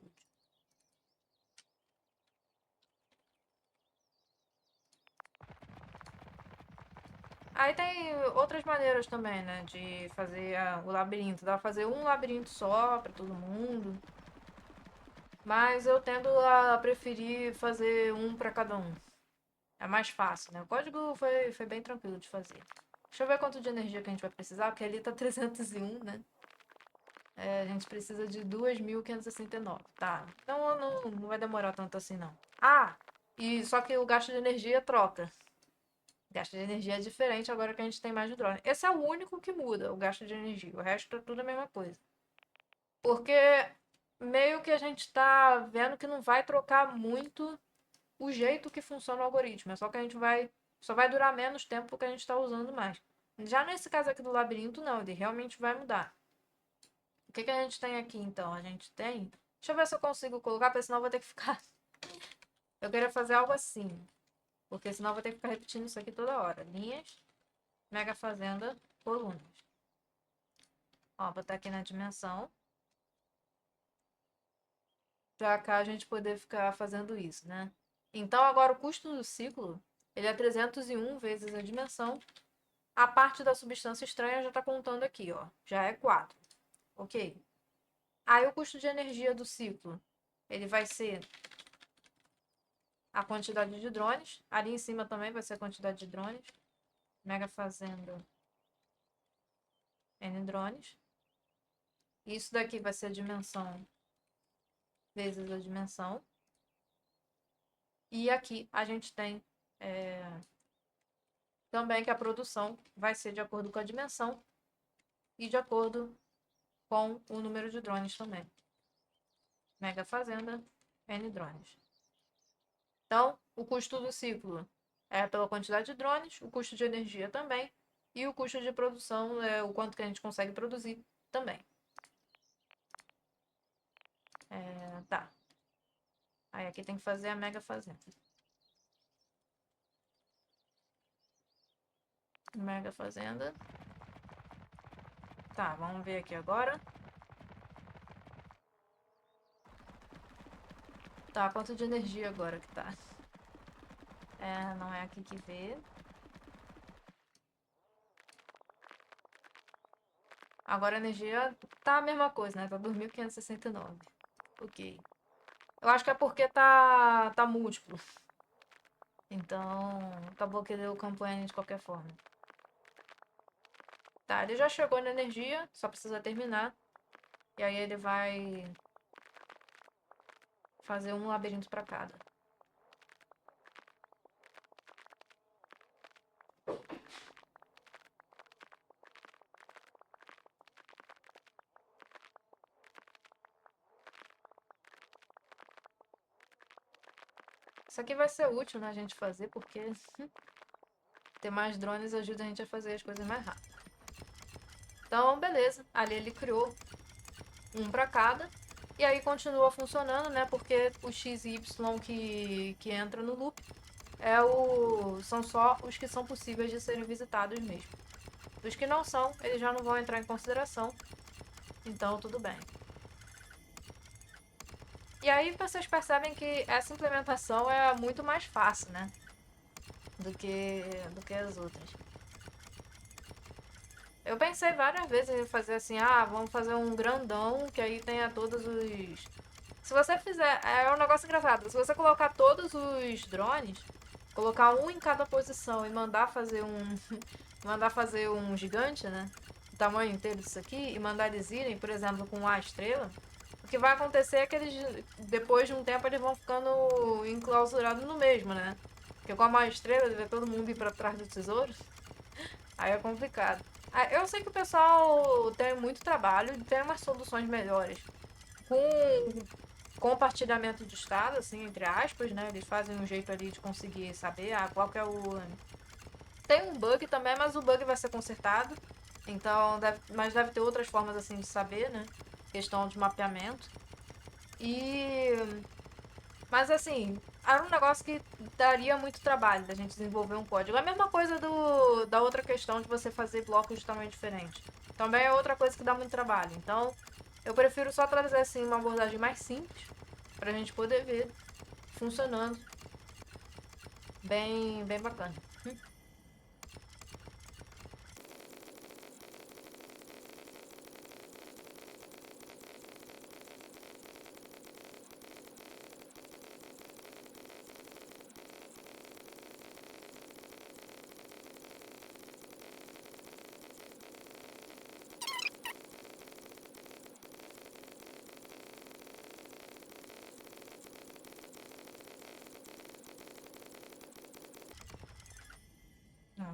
[SPEAKER 1] Aí tem outras maneiras também, né? De fazer o labirinto. Dá pra fazer um labirinto só para todo mundo. Mas eu tendo a preferir fazer um para cada um. É mais fácil, né? O código foi bem tranquilo de fazer. Deixa eu ver quanto de energia que a gente vai precisar, porque ali tá 301, né? A gente precisa de 2.569, tá? Então não vai demorar tanto assim, não. Ah, e só que o gasto de energia troca. O gasto de energia é diferente agora que a gente tem mais de drone. Esse é o único que muda, o gasto de energia. O resto é tudo a mesma coisa. Porque meio que a gente tá vendo que não vai trocar muito o jeito que funciona o algoritmo. É só que a gente vai. Só vai durar menos tempo porque a gente está usando mais. Já nesse caso aqui do labirinto, não, ele realmente vai mudar. O que a gente tem aqui então? A gente tem. Deixa eu ver se eu consigo colocar, porque senão eu vou ter que ficar. Eu queria fazer algo assim. Porque senão eu vou ter que ficar repetindo isso aqui toda hora. Linhas, mega fazenda, colunas. Ó, botar aqui na dimensão. Pra cá a gente poder ficar fazendo isso, né? Então agora o custo do ciclo, ele é 301 vezes a dimensão. A parte da substância estranha já está contando aqui, ó. Já é 4. Ok. Aí o custo de energia do ciclo, ele vai ser a quantidade de drones. Ali em cima também vai ser a quantidade de drones. Mega fazenda N drones. Isso daqui vai ser a dimensão vezes a dimensão. E aqui a gente tem também que a produção vai ser de acordo com a dimensão e de acordo com o número de drones também. Mega fazenda, N drones. Então, o custo do ciclo é pela quantidade de drones, o custo de energia também, e o custo de produção é o quanto que a gente consegue produzir também. Tá. Aí aqui tem que fazer a mega fazenda. Mega fazenda. Tá, vamos ver aqui agora. Tá, quanto de energia agora que tá? Não é aqui que vê. Agora a energia tá a mesma coisa, né? Tá 2.569. Ok. Eu acho que é porque tá múltiplo. Então, acabou que deu campanha de qualquer forma. Tá, ele já chegou na energia, só precisa terminar. E aí ele vai fazer um labirinto pra cada. Isso aqui vai ser útil, né, a gente fazer, porque ter mais drones ajuda a gente a fazer as coisas mais rápido. Então, beleza. Ali ele criou um pra cada. E aí continua funcionando, né? Porque o X e Y que entra no loop são só os que são possíveis de serem visitados mesmo. Os que não são, eles já não vão entrar em consideração. Então, tudo bem. E aí vocês percebem que essa implementação é muito mais fácil, né? Do que as outras. Eu pensei várias vezes em fazer assim, vamos fazer um grandão que aí tenha todos os. Se você fizer, é um negócio engraçado. Se você colocar todos os drones, colocar um em cada posição e mandar fazer um gigante, né? O tamanho inteiro disso aqui e mandar eles irem, por exemplo, com a estrela, o que vai acontecer é que eles, depois de um tempo, eles vão ficando enclausurados no mesmo, né? Porque com a má estrela, deve todo mundo ir pra trás do tesouro. Aí é complicado. Eu sei que o pessoal tem muito trabalho e tem umas soluções melhores. Com compartilhamento de estado, assim, entre aspas, né? Eles fazem um jeito ali de conseguir saber qual que é o. Tem um bug também, mas o bug vai ser consertado. Então, mas deve ter outras formas assim de saber, né? Questão de mapeamento. E. Mas assim, era um negócio que daria muito trabalho da gente desenvolver um código. É a mesma coisa da outra questão de você fazer blocos de tamanho diferente. Também é outra coisa que dá muito trabalho. Então, eu prefiro só trazer assim uma abordagem mais simples pra gente poder ver funcionando bem, bem bacana.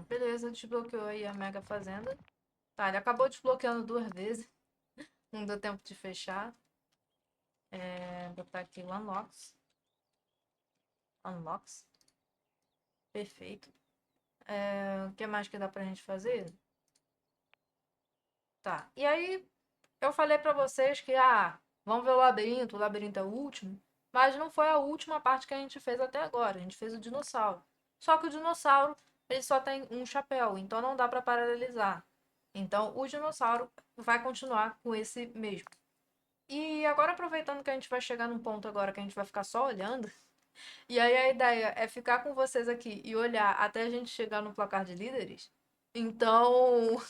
[SPEAKER 1] Beleza, desbloqueou aí a Mega Fazenda. Tá, ele acabou desbloqueando duas vezes. Não deu tempo de fechar. Botar aqui o Unlocks. Unlocks. Perfeito. O que mais que dá pra gente fazer? Tá. E aí, eu falei pra vocês que, vamos ver o labirinto é o último. Mas não foi a última parte que a gente fez até agora. A gente fez o dinossauro. Só que o dinossauro, ele só tem um chapéu, então não dá pra paralelizar. Então, o dinossauro vai continuar com esse mesmo. E agora, aproveitando que a gente vai chegar num ponto agora que a gente vai ficar só olhando, e aí a ideia é ficar com vocês aqui e olhar até a gente chegar no placar de líderes. Então,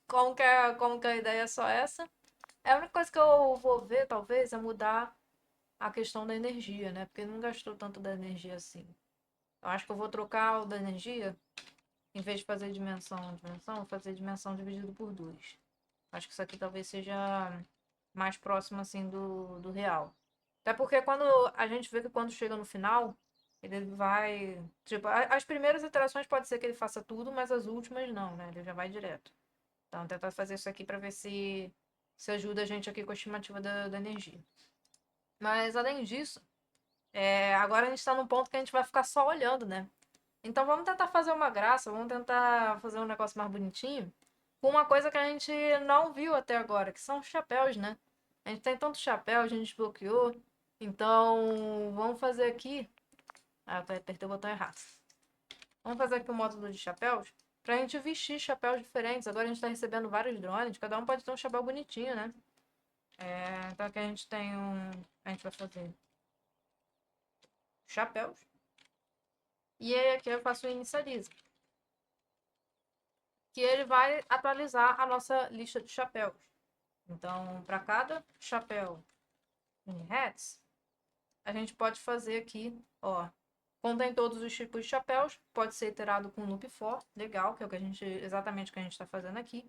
[SPEAKER 1] como que a ideia é só essa? A única coisa que eu vou ver, talvez, é mudar a questão da energia, né? Porque não gastou tanto da energia assim. Eu acho que eu vou trocar o da energia, em vez de fazer dimensão, vou fazer dimensão dividido por 2. Acho que isso aqui talvez seja mais próximo, assim, do real. Até porque quando a gente vê que quando chega no final, ele vai. Tipo, as primeiras iterações pode ser que ele faça tudo, mas as últimas não, né? Ele já vai direto. Então, tentar fazer isso aqui pra ver se ajuda a gente aqui com a estimativa da energia. Mas além disso, agora a gente tá num ponto que a gente vai ficar só olhando, né? Então vamos tentar fazer uma graça, vamos tentar fazer um negócio mais bonitinho com uma coisa que a gente não viu até agora, que são os chapéus, né? A gente tem tanto chapéu, a gente desbloqueou. Então, vamos fazer aqui. Eu apertei o botão errado. Vamos fazer aqui o módulo de chapéus pra gente vestir chapéus diferentes. Agora a gente tá recebendo vários drones, cada um pode ter um chapéu bonitinho, né? Então aqui a gente tem um. A gente vai fazer chapéus. E aí aqui eu faço o inicialize. Que ele vai atualizar a nossa lista de chapéus. Então, para cada chapéu em hats, a gente pode fazer aqui, ó, Contém todos os tipos de chapéus, pode ser iterado com loop for, legal, que é o que a gente, exatamente o que a gente está fazendo aqui.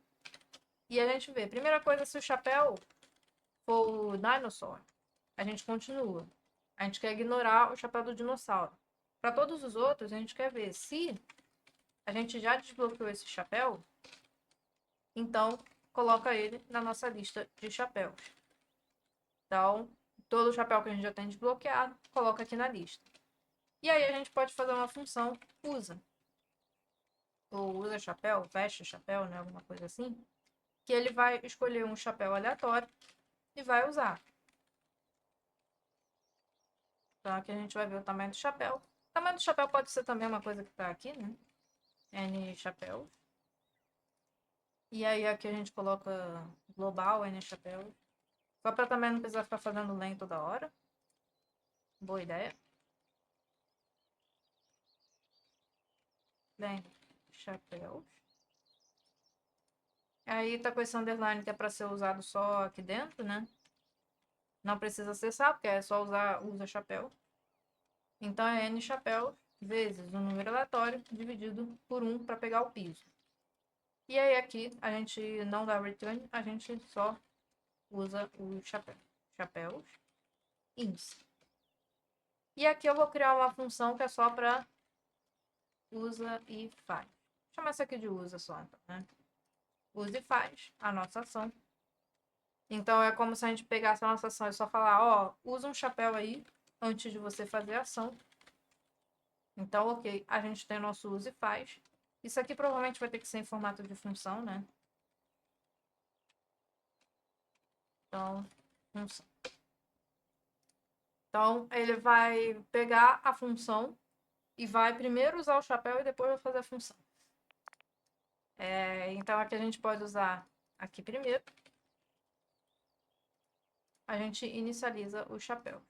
[SPEAKER 1] E a gente vê, primeira coisa, se o chapéu for o dinosaur, a gente continua. A gente quer ignorar o chapéu do dinossauro. Para todos os outros, a gente quer ver se a gente já desbloqueou esse chapéu, então coloca ele na nossa lista de chapéus. Então, todo chapéu que a gente já tem desbloqueado, coloca aqui na lista. E aí a gente pode fazer uma função usa. Ou usa chapéu, veste chapéu, né? Alguma coisa assim. Que ele vai escolher um chapéu aleatório e vai usar. Então aqui a gente vai ver o tamanho do chapéu. O tamanho do chapéu pode ser também uma coisa que está aqui, né? N chapéus. E aí aqui a gente coloca global N chapéus. Só para também não precisar ficar fazendo len toda hora. Boa ideia. Len chapéus. Aí tá com esse underline que é para ser usado só aqui dentro, né? Não precisa acessar, porque é só usa chapéu. Então é N chapéus vezes o número aleatório dividido por 1 para pegar o piso. E aí aqui a gente não dá return, a gente só usa o chapéu. Chapéus ins. E aqui eu vou criar uma função que é só para usa e faz. Vou chamar essa aqui de usa só, então, né? Usa e faz a nossa ação. Então é como se a gente pegasse a nossa ação e só falar, ó, usa um chapéu aí antes de você fazer a ação. Então, ok, a gente tem nosso usa e faz. Isso aqui provavelmente vai ter que ser em formato de função, né? Então, função. Então, ele vai pegar a função e vai primeiro usar o chapéu e depois vai fazer a função. Então, aqui a gente pode usar aqui primeiro. A gente inicializa os chapéus.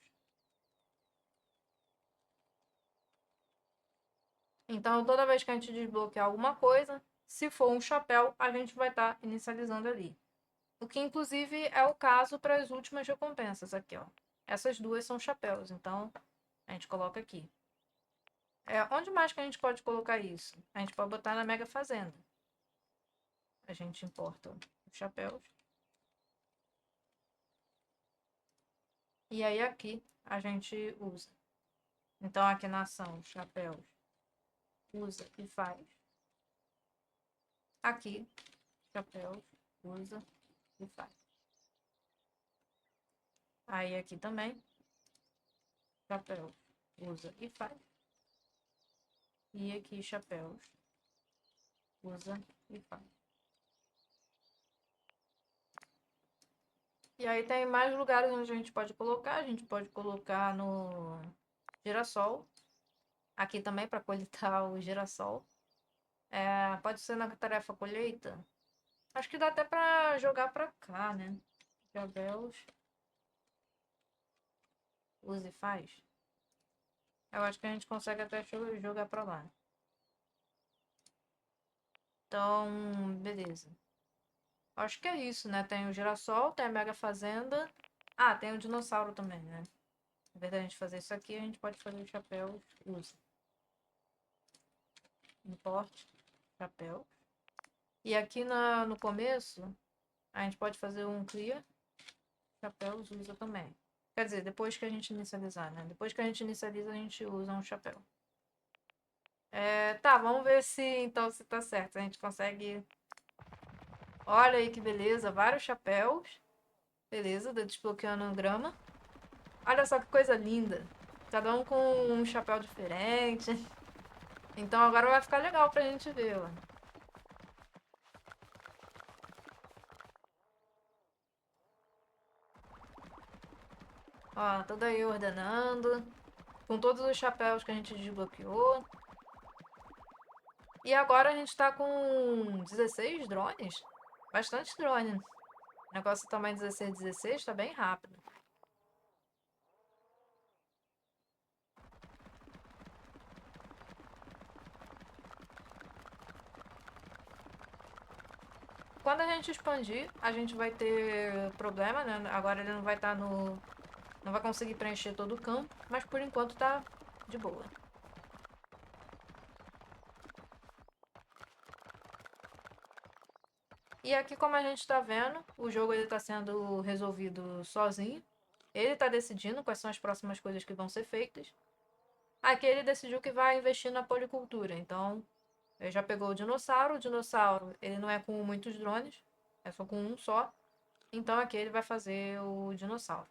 [SPEAKER 1] Então, toda vez que a gente desbloquear alguma coisa, se for um chapéu, a gente vai estar inicializando ali. O que, inclusive, é o caso para as últimas recompensas aqui, ó. Essas duas são chapéus, então a gente coloca aqui. Onde mais que a gente pode colocar isso? A gente pode botar na Mega Fazenda. A gente importa os chapéus. E aí aqui a gente usa. Então aqui na ação, chapéus, usa e faz. Aqui, chapéus, usa e faz. Aí aqui também, chapéus, usa e faz. E aqui, chapéus, usa e faz. E aí tem mais lugares onde a gente pode colocar. A gente pode colocar no girassol. Aqui também para coletar o girassol. Pode ser na tarefa colheita. Acho que dá até para jogar para cá, né? Chapéus, usa e faz. Eu acho que a gente consegue até jogar para lá. Então, beleza. Acho que é isso, né? Tem o girassol, tem a mega fazenda. Ah, tem o dinossauro também, né? Na verdade, a gente fazer isso aqui, a gente pode fazer o chapéu, usa. Import, chapéu. E aqui no começo, a gente pode fazer um clear, chapéus usa também. Quer dizer, depois que a gente inicializar, né? Depois que a gente inicializa, a gente usa um chapéu. Tá, vamos ver se então se tá certo. A gente consegue. Olha aí que beleza, vários chapéus. Beleza, desbloqueando grama. Olha só que coisa linda. Cada um com um chapéu diferente. Então agora vai ficar legal pra gente ver, ó. Ó, tudo aí ordenando. Com todos os chapéus que a gente desbloqueou. E agora a gente tá com 16 drones. Bastante drone. O negócio tamanho 16 tá bem rápido. Quando a gente expandir, a gente vai ter problema, né? Agora ele não vai estar no... Não vai conseguir preencher todo o campo, mas por enquanto tá de boa. E aqui, como a gente tá vendo, o jogo ele tá sendo resolvido sozinho. Ele tá decidindo quais são as próximas coisas que vão ser feitas. Aqui ele decidiu que vai investir na policultura. Então, ele já pegou o dinossauro. O dinossauro, ele não é com muitos drones, é só com um só. Então aqui ele vai fazer o dinossauro.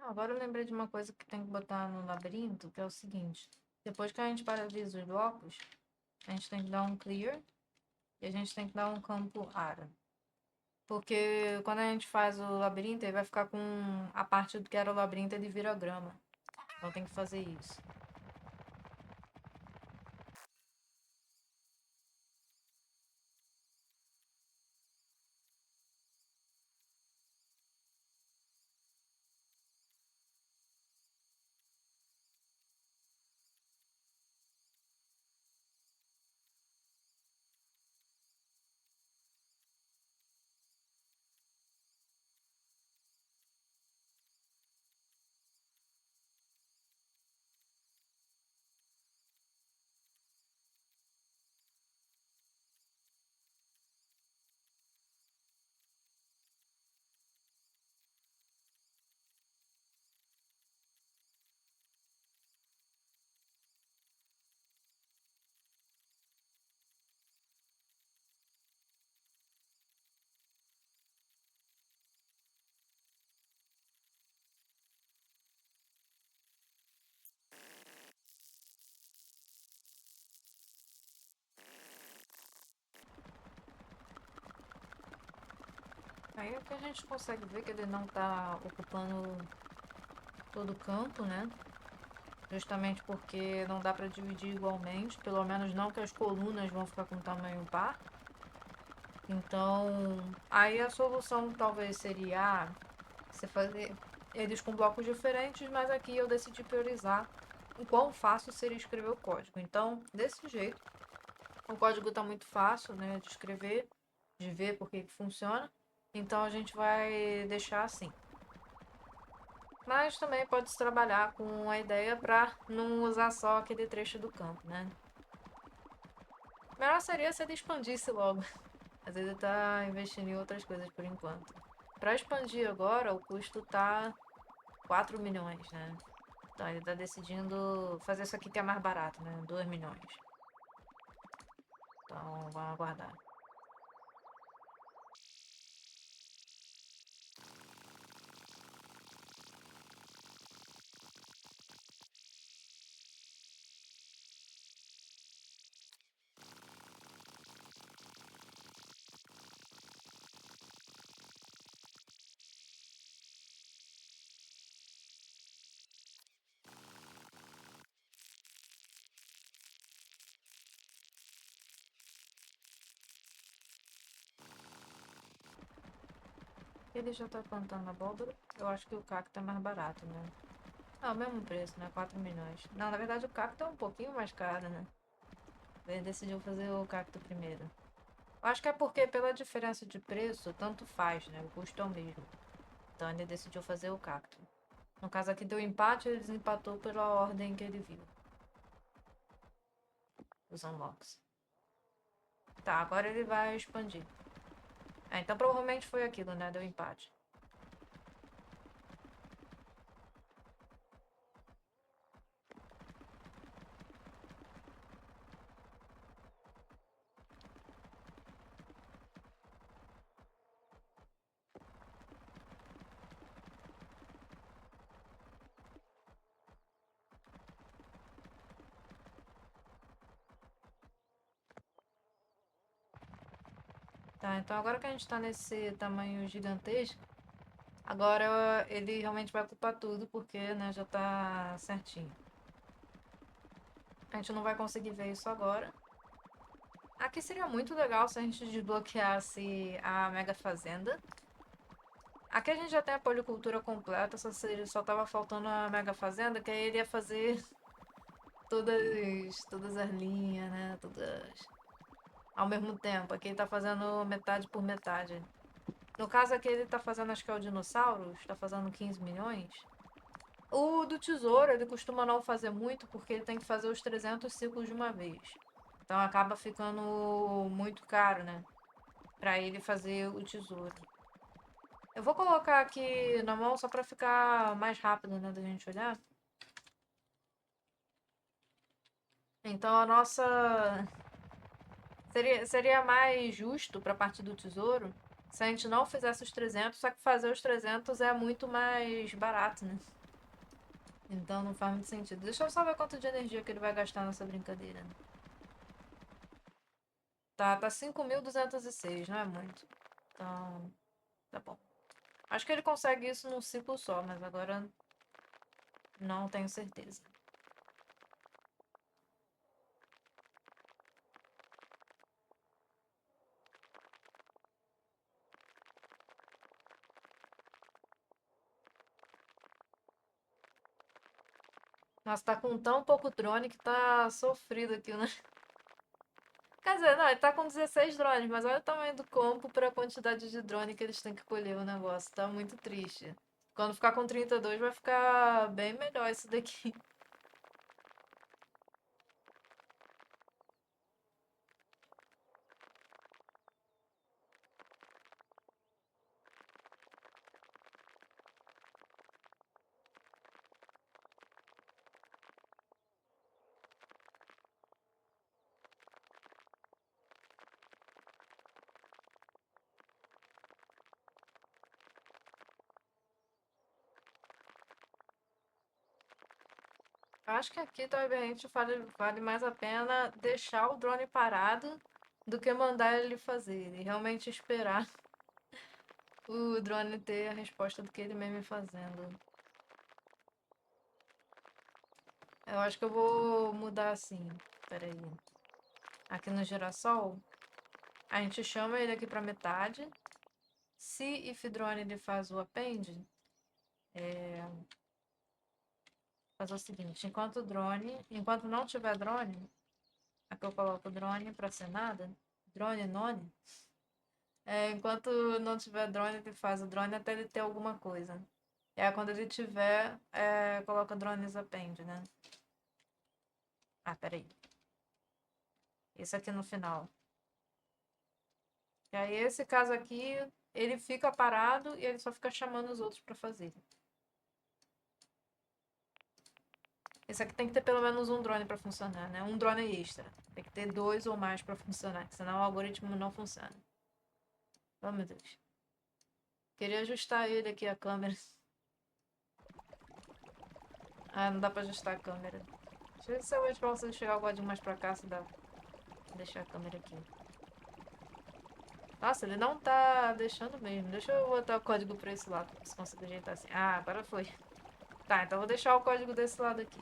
[SPEAKER 1] Agora eu lembrei de uma coisa que tem que botar no labirinto, que é o seguinte. Depois que a gente paralisa os blocos, a gente tem que dar um clear e a gente tem que dar um campo área. Porque quando a gente faz o labirinto, ele vai ficar com a parte do que era o labirinto, ele vira grama. Então tem que fazer isso. Aí é que a gente consegue ver que ele não tá ocupando todo o campo, né? Justamente porque não dá para dividir igualmente, pelo menos não que as colunas vão ficar com tamanho par. Então, aí a solução talvez seria você fazer eles com blocos diferentes, mas aqui eu decidi priorizar o quão fácil seria escrever o código. Então, desse jeito, o código está muito fácil, né, de escrever, de ver por que funciona. Então a gente vai deixar assim. Mas também pode se trabalhar com a ideia para não usar só aquele trecho do campo, né? Melhor seria se ele expandisse logo. Às vezes ele tá investindo em outras coisas por enquanto. Para expandir agora, o custo tá 4 milhões, né? Então ele tá decidindo fazer isso aqui que é mais barato, né? 2 milhões. Então vamos aguardar. Ele já tá plantando abóbora. Eu acho que o cacto é mais barato, né? Ah, o mesmo preço, né? 4 milhões. Não, na verdade o cacto é um pouquinho mais caro, né? Ele decidiu fazer o cacto primeiro. Eu acho que é porque pela diferença de preço, tanto faz, né? O custo é o mesmo. Então ele decidiu fazer o cacto. No caso aqui deu empate, ele desempatou pela ordem que ele viu. Os unlocks. Tá, agora ele vai expandir. Então provavelmente foi aquilo, né? Deu empate. Tá, então agora que a gente tá nesse tamanho gigantesco, agora ele realmente vai ocupar tudo, porque, né, já tá certinho. A gente não vai conseguir ver isso agora. Aqui seria muito legal se a gente desbloqueasse a Mega Fazenda. Aqui a gente já tem a policultura completa, só tava faltando a Mega Fazenda, que aí ele ia fazer todas as linhas, né? Todas ao mesmo tempo. Aqui ele tá fazendo metade por metade. No caso aqui ele tá fazendo, acho que é o dinossauros, tá fazendo 15 milhões. O do tesouro ele costuma não fazer muito, porque ele tem que fazer os 300 ciclos de uma vez. Então acaba ficando muito caro, né? Pra ele fazer o tesouro. Eu vou colocar aqui na mão só pra ficar mais rápido, né, da gente olhar. Então a nossa... Seria mais justo pra parte do tesouro se a gente não fizesse os 300, só que fazer os 300 é muito mais barato, né? Então não faz muito sentido. Deixa eu só ver quanto de energia que ele vai gastar nessa brincadeira. Tá 5.206, não é muito. Então, tá bom. Acho que ele consegue isso num ciclo só, mas agora não tenho certeza. Nossa, tá com tão pouco drone que tá sofrido aqui, né? Quer dizer, não, ele tá com 16 drones, mas olha o tamanho do campo pra quantidade de drone que eles têm que colher o negócio. Tá muito triste. Quando ficar com 32 vai ficar bem melhor isso daqui. Acho que aqui talvez vale mais a pena deixar o drone parado do que mandar ele fazer. E realmente esperar o drone ter a resposta do que ele mesmo fazendo. Eu acho que eu vou mudar assim. Pera aí. Aqui no girassol, a gente chama ele aqui pra metade. Se if drone ele faz o append, faz o seguinte, enquanto não tiver drone, aqui eu coloco drone pra ser nada, drone none, enquanto não tiver drone, ele faz o drone até ele ter alguma coisa. E aí quando ele tiver, coloca drones append, né? Ah, peraí. Isso aqui no final. E aí esse caso aqui, ele fica parado e ele só fica chamando os outros pra fazer. Esse aqui tem que ter pelo menos um drone pra funcionar, né? Um drone extra. Tem que ter dois ou mais pra funcionar, senão o algoritmo não funciona. Oh, meu Deus. Queria ajustar ele aqui, a câmera. Ah, não dá pra ajustar a câmera. Deixa eu ver se eu posso chegar o código mais pra cá, se dá pra deixar a câmera aqui. Nossa, ele não tá deixando mesmo. Deixa eu botar o código pra esse lado, pra ver se consigo ajeitar assim. Ah, agora foi. Tá, então eu vou deixar o código desse lado aqui.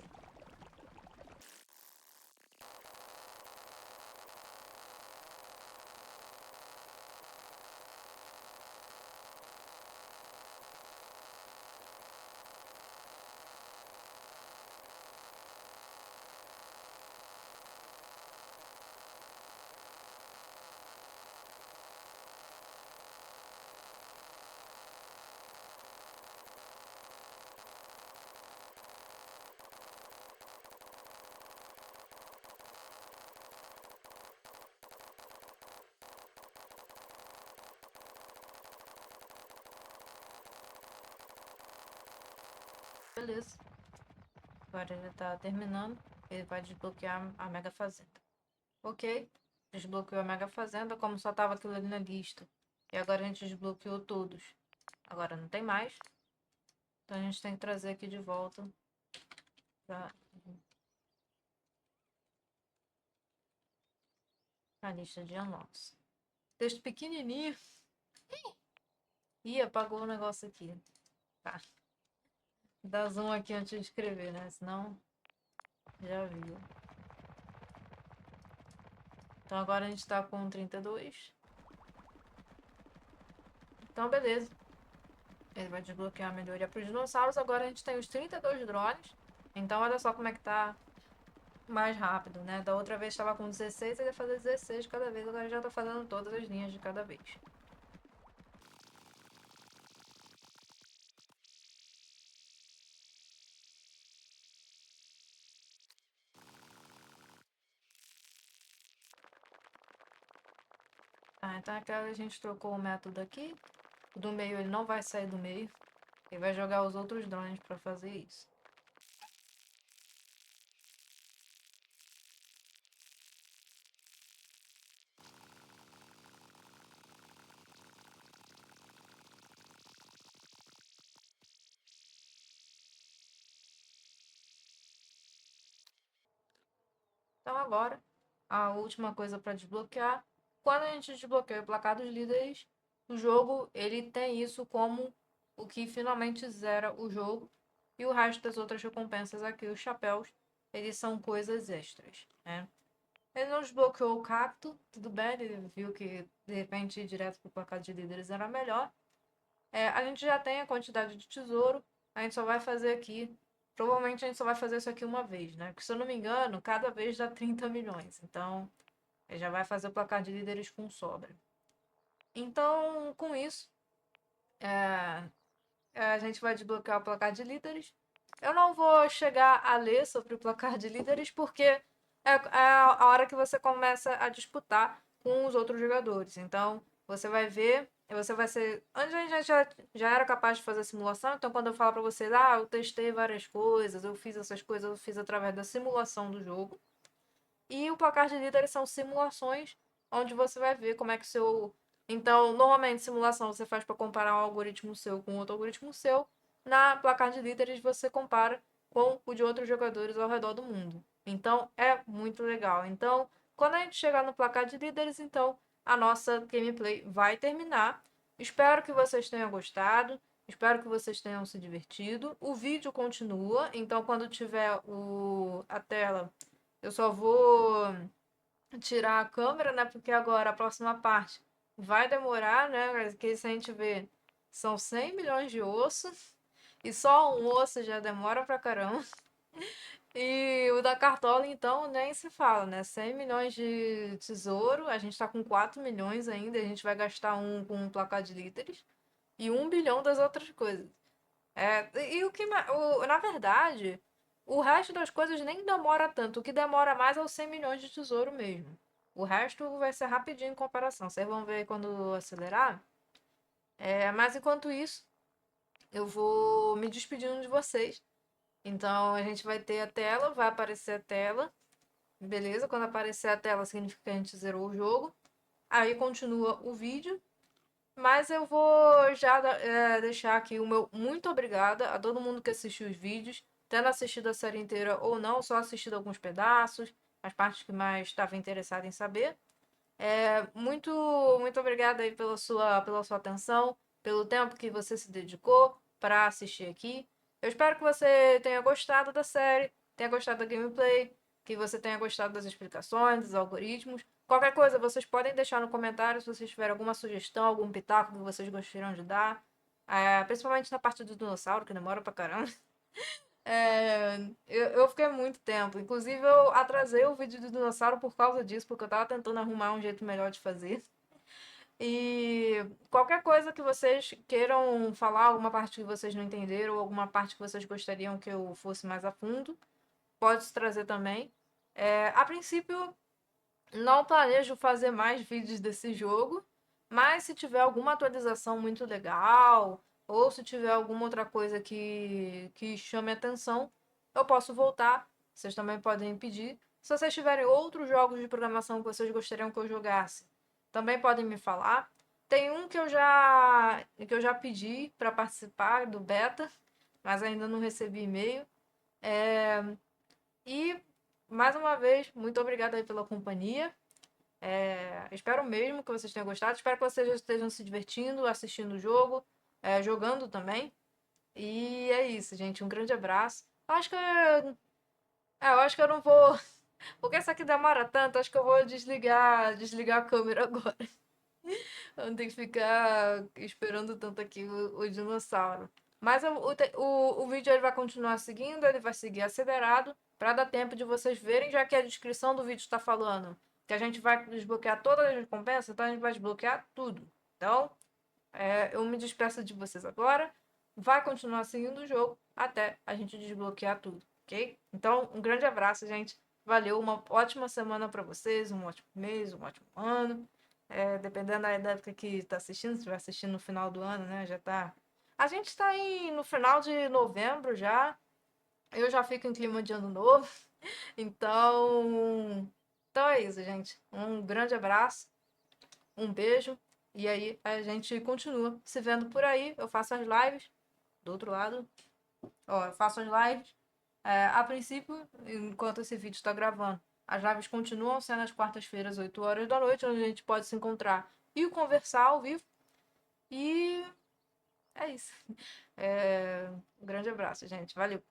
[SPEAKER 1] Beleza. Agora ele tá terminando. Ele vai desbloquear a Mega Fazenda. Ok. Desbloqueou a Mega Fazenda, como só tava aquilo ali na lista. E agora a gente desbloqueou todos. Agora não tem mais. Então a gente tem que trazer aqui de volta pra a lista de unlocks. Texto pequenininho. Ih, apagou o negócio aqui. Tá. Dá zoom aqui antes de escrever, né? Senão já viu. Então agora a gente tá com 32. Então beleza. Ele vai desbloquear a melhoria para os dinossauros. Agora a gente tem os 32 drones. Então olha só como é que tá mais rápido, né? Da outra vez estava com 16, ele ia fazer 16 de cada vez. Agora já tá fazendo todas as linhas de cada vez. Tá, então aquela a gente trocou o método aqui. O do meio ele não vai sair do meio. Ele vai jogar os outros drones para fazer isso. Então agora, a última coisa para desbloquear. Quando a gente desbloqueia o placar dos líderes, o jogo ele tem isso como o que finalmente zera o jogo. E o resto das outras recompensas aqui, os chapéus, eles são coisas extras, né? Ele não desbloqueou o cacto, tudo bem, ele viu que de repente ir direto para o placar de líderes era melhor. A gente já tem a quantidade de tesouro, a gente só vai fazer aqui. Provavelmente a gente só vai fazer isso aqui uma vez, né? Porque se eu não me engano, cada vez dá 30 milhões. Então, ele já vai fazer o placar de líderes com sobra. Então, com isso, é, a gente vai desbloquear o placar de líderes. Eu não vou chegar a ler sobre o placar de líderes, porque é a hora que você começa a disputar com os outros jogadores. Então, você vai ver, você vai ser. Antes a gente já era capaz de fazer simulação, então quando eu falo pra vocês, eu testei várias coisas, eu fiz essas coisas, eu fiz através da simulação do jogo. E o placar de líderes são simulações onde você vai ver como é que o seu. Então, normalmente, simulação você faz para comparar um algoritmo seu com outro algoritmo seu. Na placar de líderes, você compara com o de outros jogadores ao redor do mundo. Então, é muito legal. Então, quando a gente chegar no placar de líderes, então a nossa gameplay vai terminar. Espero que vocês tenham gostado. Espero que vocês tenham se divertido. O vídeo continua, então quando tiver a tela eu só vou tirar a câmera, né? Porque agora a próxima parte vai demorar, né? Porque se a gente ver, são 100 milhões de ossos. E só um osso já demora pra caramba. E o da Cartola, então, nem se fala, né? 100 milhões de tesouro. A gente tá com 4 milhões ainda. A gente vai gastar um com um placar de líderes. E 1 bilhão das outras coisas. E na verdade, o resto das coisas nem demora tanto. O que demora mais é os 100 milhões de tesouro mesmo. O resto vai ser rapidinho em comparação. Vocês vão ver quando acelerar. Mas enquanto isso, eu vou me despedindo de vocês. Então a gente vai ter a tela, vai aparecer a tela. Beleza? Quando aparecer a tela, significa que a gente zerou o jogo. Aí continua o vídeo. Mas eu vou já deixar aqui o meu muito obrigada a todo mundo que assistiu os vídeos, tendo assistido a série inteira ou não, só assistido alguns pedaços, as partes que mais estava interessado em saber. Muito, muito obrigada aí pela sua atenção, pelo tempo que você se dedicou para assistir aqui. Eu espero que você tenha gostado da série, tenha gostado da gameplay, que você tenha gostado das explicações, dos algoritmos. Qualquer coisa, vocês podem deixar no comentário se vocês tiverem alguma sugestão, algum pitaco que vocês gostariam de dar. Principalmente na parte do dinossauro, que demora pra caramba. Eu fiquei muito tempo. Inclusive, eu atrasei o vídeo do dinossauro por causa disso, porque eu tava tentando arrumar um jeito melhor de fazer. E qualquer coisa que vocês queiram falar, alguma parte que vocês não entenderam, ou alguma parte que vocês gostariam que eu fosse mais a fundo, pode se trazer também. A princípio, não planejo fazer mais vídeos desse jogo, mas se tiver alguma atualização muito legal, ou se tiver alguma outra coisa que chame atenção, eu posso voltar. Vocês também podem pedir. Se vocês tiverem outros jogos de programação que vocês gostariam que eu jogasse, também podem me falar. Tem um que eu já pedi para participar do beta, mas ainda não recebi e-mail. E mais uma vez, muito obrigada aí pela companhia. Espero mesmo que vocês tenham gostado. Espero que vocês estejam se divertindo, assistindo o jogo, jogando também. E é isso, gente. Um grande abraço. Eu acho que eu não vou. Porque essa aqui demora tanto, acho que eu vou desligar a câmera agora. Eu não tenho que ficar esperando tanto aqui o dinossauro. Mas o vídeo ele vai continuar seguindo, ele vai seguir acelerado, para dar tempo de vocês verem, já que a descrição do vídeo está falando que a gente vai desbloquear todas as recompensas, então a gente vai desbloquear tudo. Então, eu me despeço de vocês agora. Vai continuar seguindo o jogo até a gente desbloquear tudo, ok? Então, um grande abraço, gente. Valeu, uma ótima semana para vocês, um ótimo mês, um ótimo ano. Dependendo da época que está assistindo, se estiver assistindo no final do ano, né? Já tá. A gente está aí no final de novembro já. Eu já fico em clima de ano novo. Então é isso, gente. Um grande abraço, um beijo. E aí a gente continua se vendo por aí. Eu faço as lives do outro lado. Ó, eu faço as lives. A princípio, enquanto esse vídeo está gravando, as lives continuam sendo às quartas-feiras, 8 horas da noite, onde a gente pode se encontrar e conversar ao vivo. E é isso. Um grande abraço, gente. Valeu.